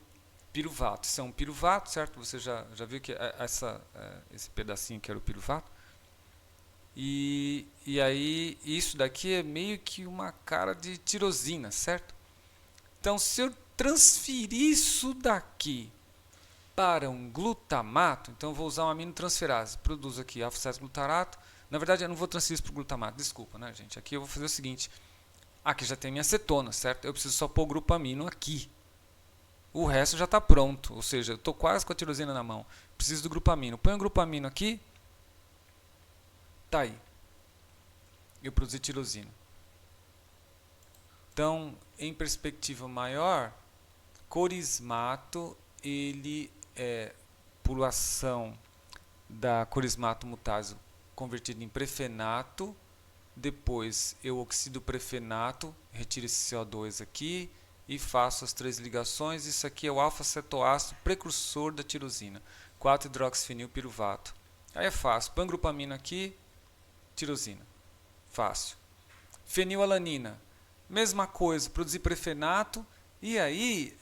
S1: piruvato. Isso é um piruvato, certo? Você já viu que esse pedacinho que era o piruvato. E aí isso daqui é meio que uma cara de tirosina, certo? Então se eu transferir isso daqui para um glutamato, então eu vou usar uma aminotransferase. Produzo aqui alfa-7-glutarato. Na verdade, eu não vou transferir isso para o glutamato, desculpa, né, gente? Aqui eu vou fazer o seguinte. Aqui já tem minha acetona, certo? Eu preciso só pôr o grupo amino aqui. O resto já está pronto, ou seja, eu estou quase com a tirosina na mão. Preciso do grupo amino. Põe o grupo amino aqui. Tá aí. Eu produzi tirosina. Então, em perspectiva maior, corismato, ele é por ação da corismato mutase convertido em prefenato. Depois eu oxido o prefenato, retiro esse CO2 aqui e faço as 3 ligações. Isso aqui é o alfa-cetoácido precursor da tirosina, 4-hidroxifenilpiruvato. Aí é fácil, põe grupamina aqui, tirosina. Fácil. Fenilalanina, mesma coisa, produzir prefenato. E aí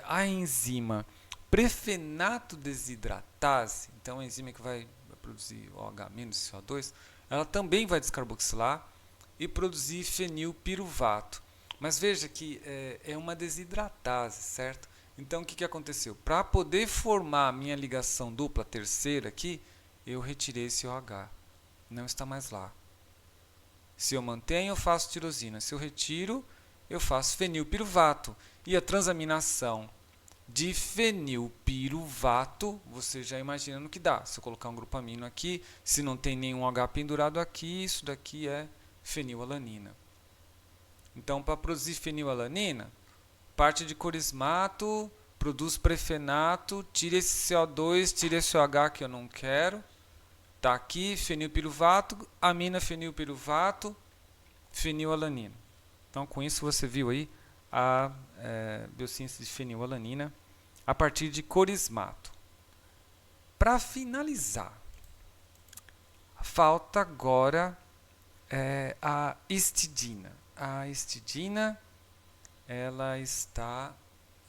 S1: a enzima prefenato desidratase, então a enzima que vai produzir OH-CO2, ela também vai descarboxilar e produzir fenilpiruvato. Mas veja que é uma desidratase, certo? Então o que aconteceu? Para poder formar a minha ligação dupla terceira aqui, eu retirei esse OH. Não está mais lá. Se eu mantenho, eu faço tirosina. Se eu retiro, eu faço fenilpiruvato. E a transaminação de fenilpiruvato, você já imagina no que dá. Se eu colocar um grupamino aqui, se não tem nenhum H pendurado aqui, isso daqui é fenilalanina. Então, para produzir fenilalanina, parte de corismato, produz prefenato, tira esse CO2, tira esse OH que eu não quero. Está aqui, fenilpiruvato, amina fenilpiruvato, fenilalanina. Então, com isso você viu aí a biossíntese de fenilalanina a partir de corismato. Para finalizar, falta agora a histidina. A histidina, ela está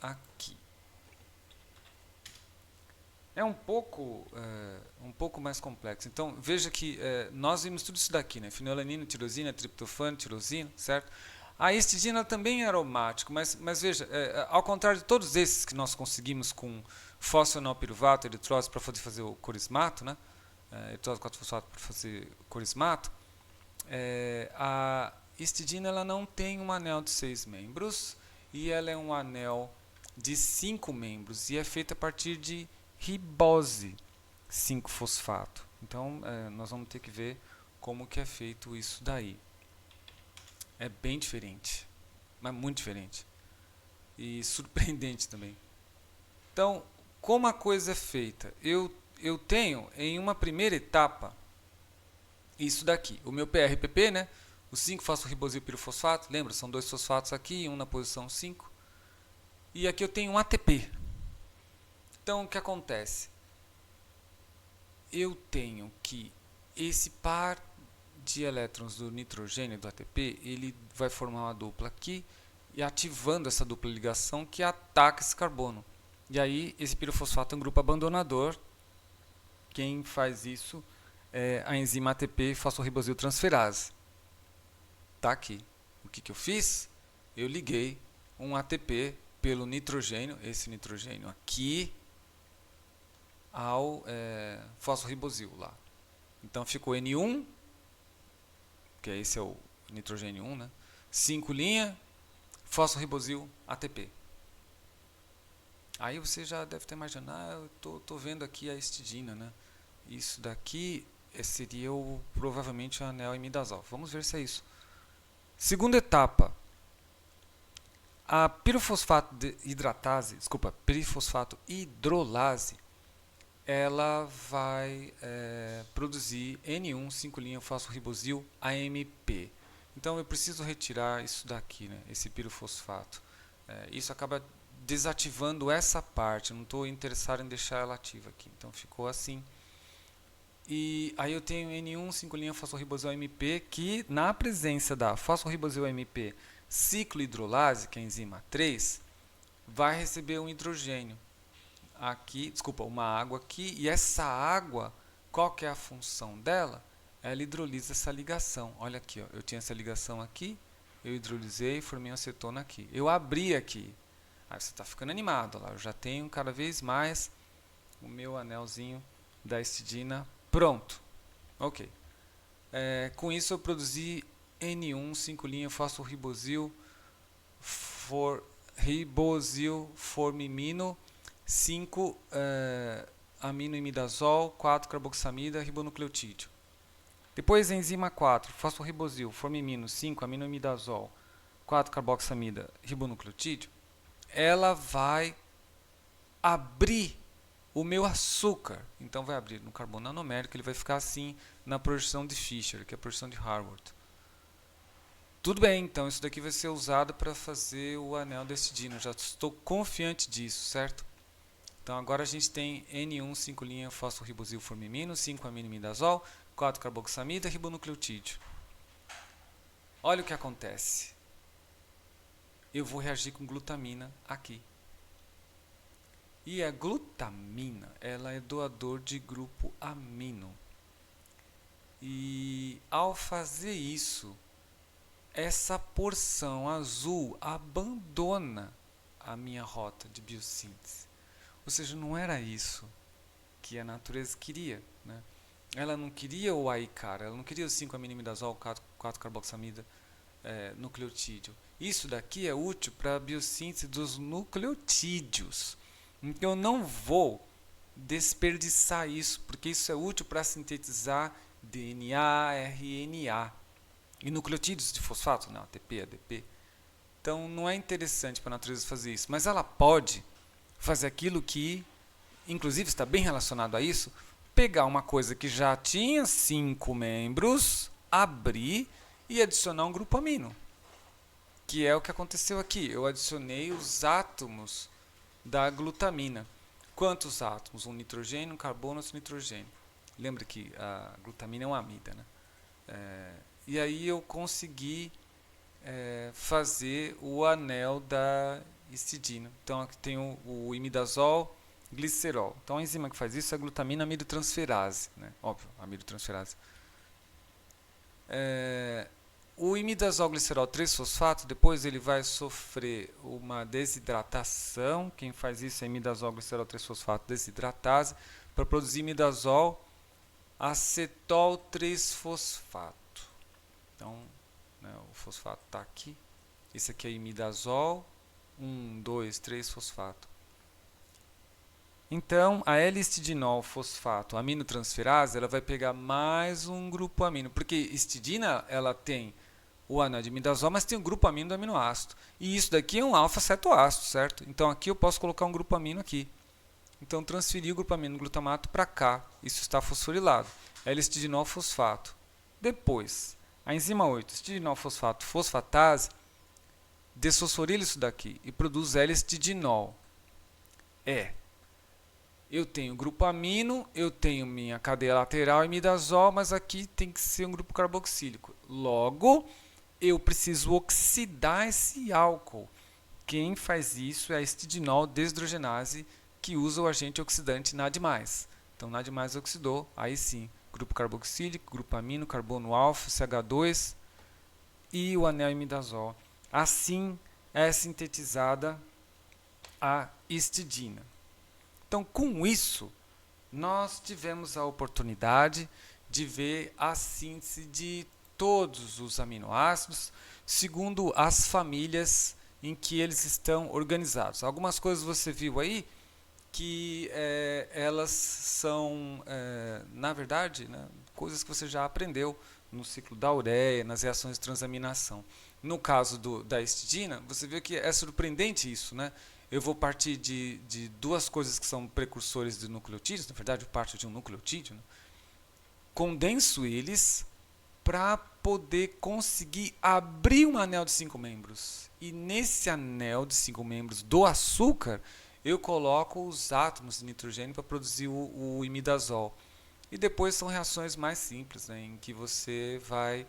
S1: aqui. É um pouco mais complexo. Então, veja que nós vimos tudo isso daqui, né? Fenilalanina, tirosina, triptofano, tirosina, certo? A histidina também é aromático, mas veja, ao contrário de todos esses que nós conseguimos com fosfenolpiruvato, eritrose para poder fazer o corismato, né? Eritrose 4-fosfato para fazer corismato, a histidina ela não tem um anel de 6 membros e ela é um anel de 5 membros e é feita a partir de ribose 5-fosfato. Então, nós vamos ter que ver como que é feito isso daí. É bem diferente, mas muito diferente. E surpreendente também. Então, como a coisa é feita? Eu tenho, em uma primeira etapa, isso daqui. O meu PRPP, né? O 5-fosforribosilpirofosfato, lembra? São 2 fosfatos aqui, um na posição 5. E aqui eu tenho um ATP. Então, o que acontece? Eu tenho que esse par de elétrons do nitrogênio do ATP, ele vai formar uma dupla aqui e ativando essa dupla ligação que ataca esse carbono. E aí esse pirofosfato é um grupo abandonador quem faz isso é a enzima ATP fosforibosiltransferase. Tá aqui. O que eu fiz? Eu liguei um ATP pelo nitrogênio, esse nitrogênio aqui, ao fosforibosil lá. Então ficou N1, que esse é o nitrogênio 1, né? 5 linha, fosforibosil ATP. Aí você já deve estar imaginando, eu tô vendo aqui a histidina, né? Isso daqui seria provavelmente o anel imidazol. Vamos ver se é isso. Segunda etapa. A pirofosfato hidrolase, ela vai produzir N1, 5' fosforibosil AMP. Então eu preciso retirar isso daqui, né? Esse pirofosfato. Isso acaba desativando essa parte, eu não estou interessado em deixar ela ativa aqui. Então ficou assim. E aí eu tenho N1, 5' fosforibosil AMP, que na presença da fosforibosil AMP ciclohidrolase, que é a enzima 3, vai receber um hidrogênio aqui, uma água aqui, e essa água, qual que é a função dela? Ela hidrolisa essa ligação. Olha aqui, ó, eu tinha essa ligação aqui, eu hidrolisei, formei uma acetona aqui. Eu abri aqui. Aí você está ficando animado lá, eu já tenho cada vez mais o meu anelzinho da histidina pronto. Ok. Com isso eu produzi N1, 5' fosforibosil ribosilformimino, 5 aminoimidazol, 4 carboxamida, ribonucleotídeo. Depois a enzima 4, fosforibosil, formimino, 5 aminoimidazol, 4 carboxamida, ribonucleotídeo, ela vai abrir o meu açúcar. Então vai abrir no carbono nanomérico, ele vai ficar assim na projeção de Fischer, que é a projeção de Harvard. Tudo bem, então isso daqui vai ser usado para fazer o anel da histidina. Já estou confiante disso, certo? Então agora a gente tem N1, 5' fosforibosilformimino, 5 aminoimidazol, 4 carboxamida, ribonucleotídeo. Olha o que acontece. Eu vou reagir com glutamina aqui. E a glutamina, ela é doador de grupo amino. E ao fazer isso, essa porção azul abandona a minha rota de biossíntese. Ou seja, não era isso que a natureza queria, né? Ela não queria o AICAR, ela não queria os 5 aminoimidazol, 4 carboxamida, nucleotídeo. Isso daqui é útil para a biossíntese dos nucleotídeos. Então eu não vou desperdiçar isso, porque isso é útil para sintetizar DNA, RNA e nucleotídeos de fosfato, né? ATP, ADP. Então não é interessante para a natureza fazer isso, mas ela pode fazer aquilo que, inclusive está bem relacionado a isso, pegar uma coisa que já tinha 5 membros, abrir e adicionar um grupo amino, que é o que aconteceu aqui. Eu adicionei os átomos da glutamina. Quantos átomos? Um nitrogênio, um carbono, outro nitrogênio. Lembra que a glutamina é uma amida, né? E aí eu consegui fazer o anel da histidina. Então aqui tem o imidazol, glicerol. Então a enzima que faz isso é a glutamina amidotransferase, né? Óbvio, amidotransferase. O imidazol glicerol 3-fosfato, depois ele vai sofrer uma desidratação. Quem faz isso é imidazol glicerol 3-fosfato desidratase, para produzir imidazol acetol 3-fosfato. Então, né, o fosfato está aqui. Esse aqui é imidazol 1, 2, 3-fosfato. Então, a L-histidinol fosfato aminotransferase, ela vai pegar mais um grupo amino, porque histidina ela tem o anel de imidazol, mas tem o grupo amino do aminoácido. E isso daqui é um alfa-cetoácido, certo? Então aqui eu posso colocar um grupo amino aqui. Então transferir o grupo amino glutamato para cá. Isso está fosforilado. L-histidinol fosfato. Depois, a enzima 8, histidinol fosfato fosfatase, desfosforila isso daqui e produz L-histidinol. Eu tenho grupo amino, eu tenho minha cadeia lateral imidazol, mas aqui tem que ser um grupo carboxílico. Logo, eu preciso oxidar esse álcool. Quem faz isso é a histidinol desidrogenase, que usa o agente oxidante NAD+. Então Então nada demais oxidou, aí sim, grupo carboxílico, grupo amino, carbono alfa, CH2 e o anel imidazol. Assim é sintetizada a histidina. Então, com isso, nós tivemos a oportunidade de ver a síntese de todos os aminoácidos segundo as famílias em que eles estão organizados. Algumas coisas você viu aí que elas são, na verdade, né, coisas que você já aprendeu no ciclo da ureia, nas reações de transaminação. No caso da histidina, você viu que é surpreendente isso, né? Eu vou partir de duas coisas que são precursores de nucleotídeos, na verdade eu parto de um nucleotídeo, né? Condenso eles para poder conseguir abrir um anel de 5 membros. E nesse anel de 5 membros do açúcar, eu coloco os átomos de nitrogênio para produzir o imidazol. E depois são reações mais simples, né, em que você vai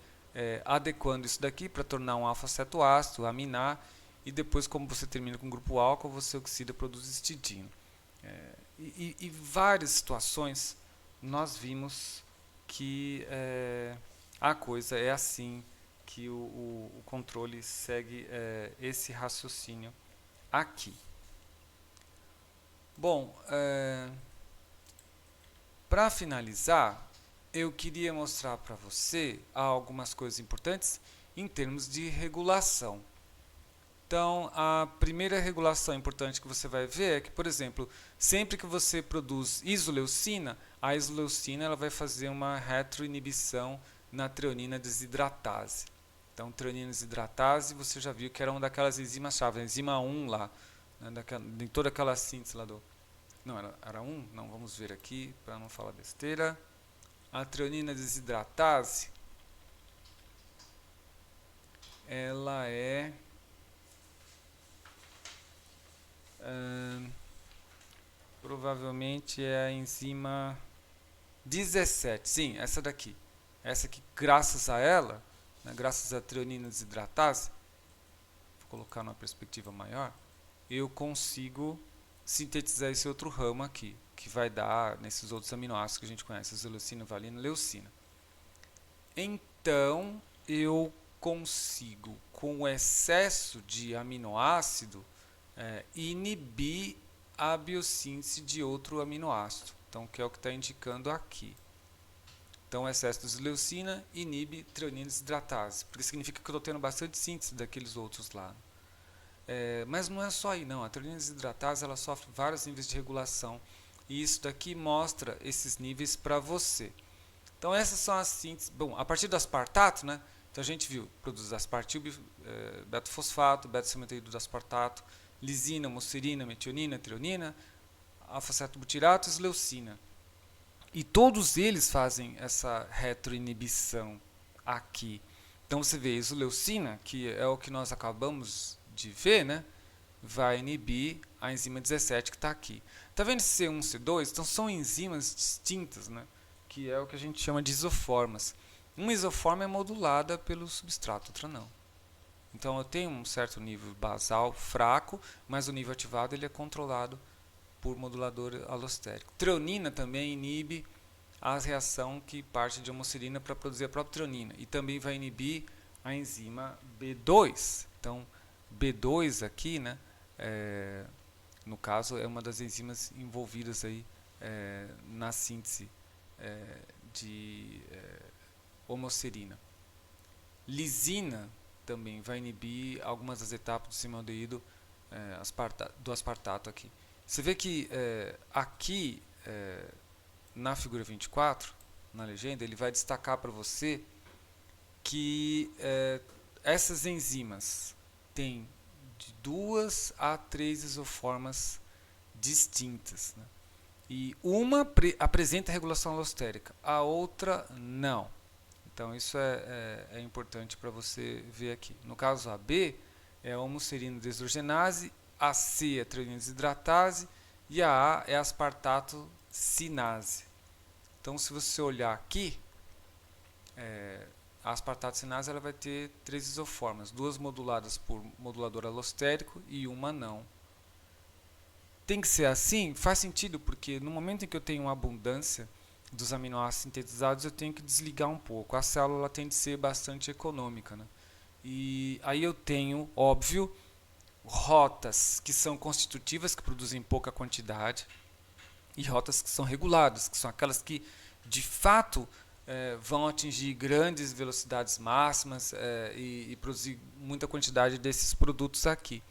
S1: adequando isso daqui para tornar um alfa-cetoácido, aminar, e depois, como você termina com o grupo álcool, você oxida e produz histidina. E várias situações nós vimos que a coisa é assim, que o controle segue esse raciocínio aqui. Bom, para finalizar, eu queria mostrar para você algumas coisas importantes em termos de regulação. Então, a primeira regulação importante que você vai ver é que, por exemplo, sempre que você produz isoleucina, a isoleucina ela vai fazer uma retroinibição na treonina desidratase. Então, treonina desidratase, você já viu que era uma daquelas enzimas-chave, a enzima 1 lá, né, em toda aquela síntese lá do... Não, era 1? Não, vamos ver aqui, para não falar besteira. A treonina desidratase, ela é... provavelmente é a enzima 17, sim, essa daqui. Essa aqui, graças a ela, né, graças à treonina desidratase, vou colocar numa perspectiva maior, eu consigo sintetizar esse outro ramo aqui, que vai dar nesses outros aminoácidos que a gente conhece, isoleucina, valina, leucina. Então, eu consigo, com o excesso de aminoácido, inibir a biossíntese de outro aminoácido. Então, que é o que está indicando aqui. Então, o excesso de isoleucina inibe treonina desidratase, porque significa que eu estou tendo bastante síntese daqueles outros lá. Mas não é só aí, não. A treonina desidratase ela sofre vários níveis de regulação, e isso daqui mostra esses níveis para você. Então, essas são as sínteses. Bom, a partir do aspartato, né? Então, a gente viu, produz aspartil, beta-fosfato, beta-cianeteído do aspartato, lisina, homoserina, metionina, treonina, alfa-cetobutirato e isoleucina. E todos eles fazem essa retroinibição aqui. Então você vê a isoleucina, que é o que nós acabamos de ver, né? Vai inibir a enzima 17 que está aqui. Está vendo esse C1, C2? Então são enzimas distintas, né? Que é o que a gente chama de isoformas. Uma isoforma é modulada pelo substrato, outra não. Então eu tenho um certo nível basal fraco, mas o nível ativado ele é controlado por modulador alostérico. Treonina também inibe a reação que parte de homoserina para produzir a própria treonina, e também vai inibir a enzima B2. Então B2 aqui, né, no caso é uma das enzimas envolvidas aí na síntese de homoserina. Lisina também vai inibir algumas das etapas do cimaldeído do aspartato aqui. Você vê que aqui na figura 24, na legenda, ele vai destacar para você que essas enzimas têm de 2 a 3 isoformas distintas, né? E uma apresenta regulação alostérica, a outra não. Então isso é importante para você ver aqui. No caso a B é a homoserina deshidrogenase, a C é a treonina desidratase e a é a aspartato sinase. Então se você olhar aqui, a aspartato sinase ela vai ter 3 isoformas, 2 moduladas por modulador alostérico e uma não. tem que ser assim? Faz sentido, porque no momento em que eu tenho uma abundância dos aminoácidos sintetizados, eu tenho que desligar um pouco. A célula tem de ser bastante econômica, né? E aí eu tenho, óbvio, rotas que são constitutivas, que produzem pouca quantidade, e rotas que são reguladas, que são aquelas que de fato vão atingir grandes velocidades máximas e produzir muita quantidade desses produtos aqui.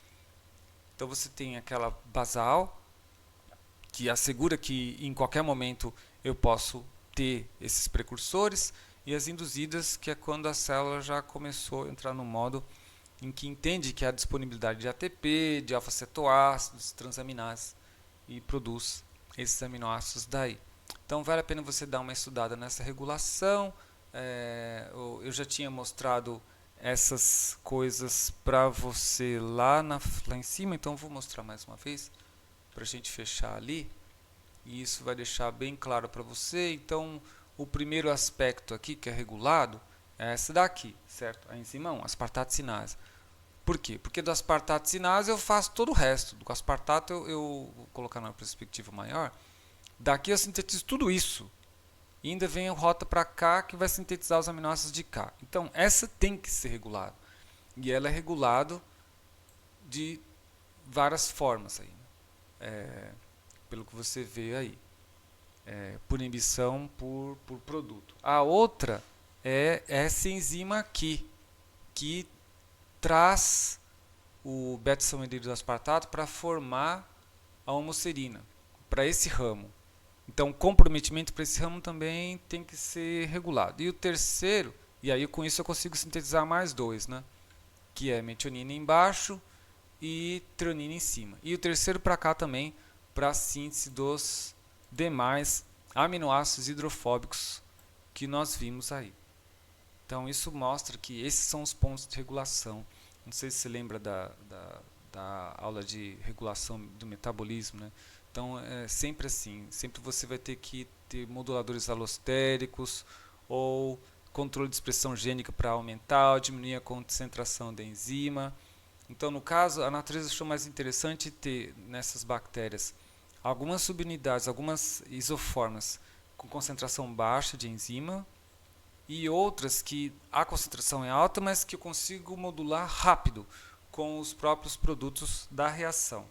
S1: Então você tem aquela basal, que assegura que em qualquer momento eu posso ter esses precursores, e as induzidas, que é quando a célula já começou a entrar no modo em que entende que há disponibilidade de ATP, de alfa-cetoácidos, transaminases, e produz esses aminoácidos daí. Então vale a pena você dar uma estudada nessa regulação. Eu já tinha mostrado essas coisas para você lá em cima, então vou mostrar mais uma vez para a gente fechar ali, e isso vai deixar bem claro para você. Então o primeiro aspecto aqui que é regulado é essa daqui, certo? A enzima 1, aspartato-sinase. Por quê? Porque do aspartato-sinase eu faço todo o resto. Do aspartato eu vou colocar numa perspectiva maior. Daqui eu sintetizo tudo isso. E ainda vem a rota para cá que vai sintetizar os aminoácidos de cá. Então essa tem que ser regulada. E ela é regulado de várias formas aí, pelo que você vê aí. Por inibição, por produto. A outra é essa enzima aqui, que traz o beta-salmerídeo do aspartato para formar a homoserina, para esse ramo. Então, o comprometimento para esse ramo também tem que ser regulado. E o terceiro, e aí com isso eu consigo sintetizar mais dois, né? Que é metionina embaixo e treonina em cima. E o terceiro para cá também, para a síntese dos demais aminoácidos hidrofóbicos que nós vimos aí. Então isso mostra que esses são os pontos de regulação. Não sei se você lembra da aula de regulação do metabolismo, né? Então é sempre assim, sempre você vai ter que ter moduladores alostéricos ou controle de expressão gênica para aumentar ou diminuir a concentração da enzima. Então, no caso, a natureza achou mais interessante ter nessas bactérias algumas subunidades, algumas isoformas com concentração baixa de enzima e outras que a concentração é alta, mas que eu consigo modular rápido com os próprios produtos da reação.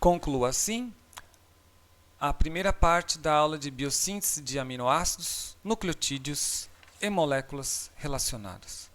S1: Concluo assim a primeira parte da aula de biossíntese de aminoácidos, nucleotídeos e moléculas relacionadas.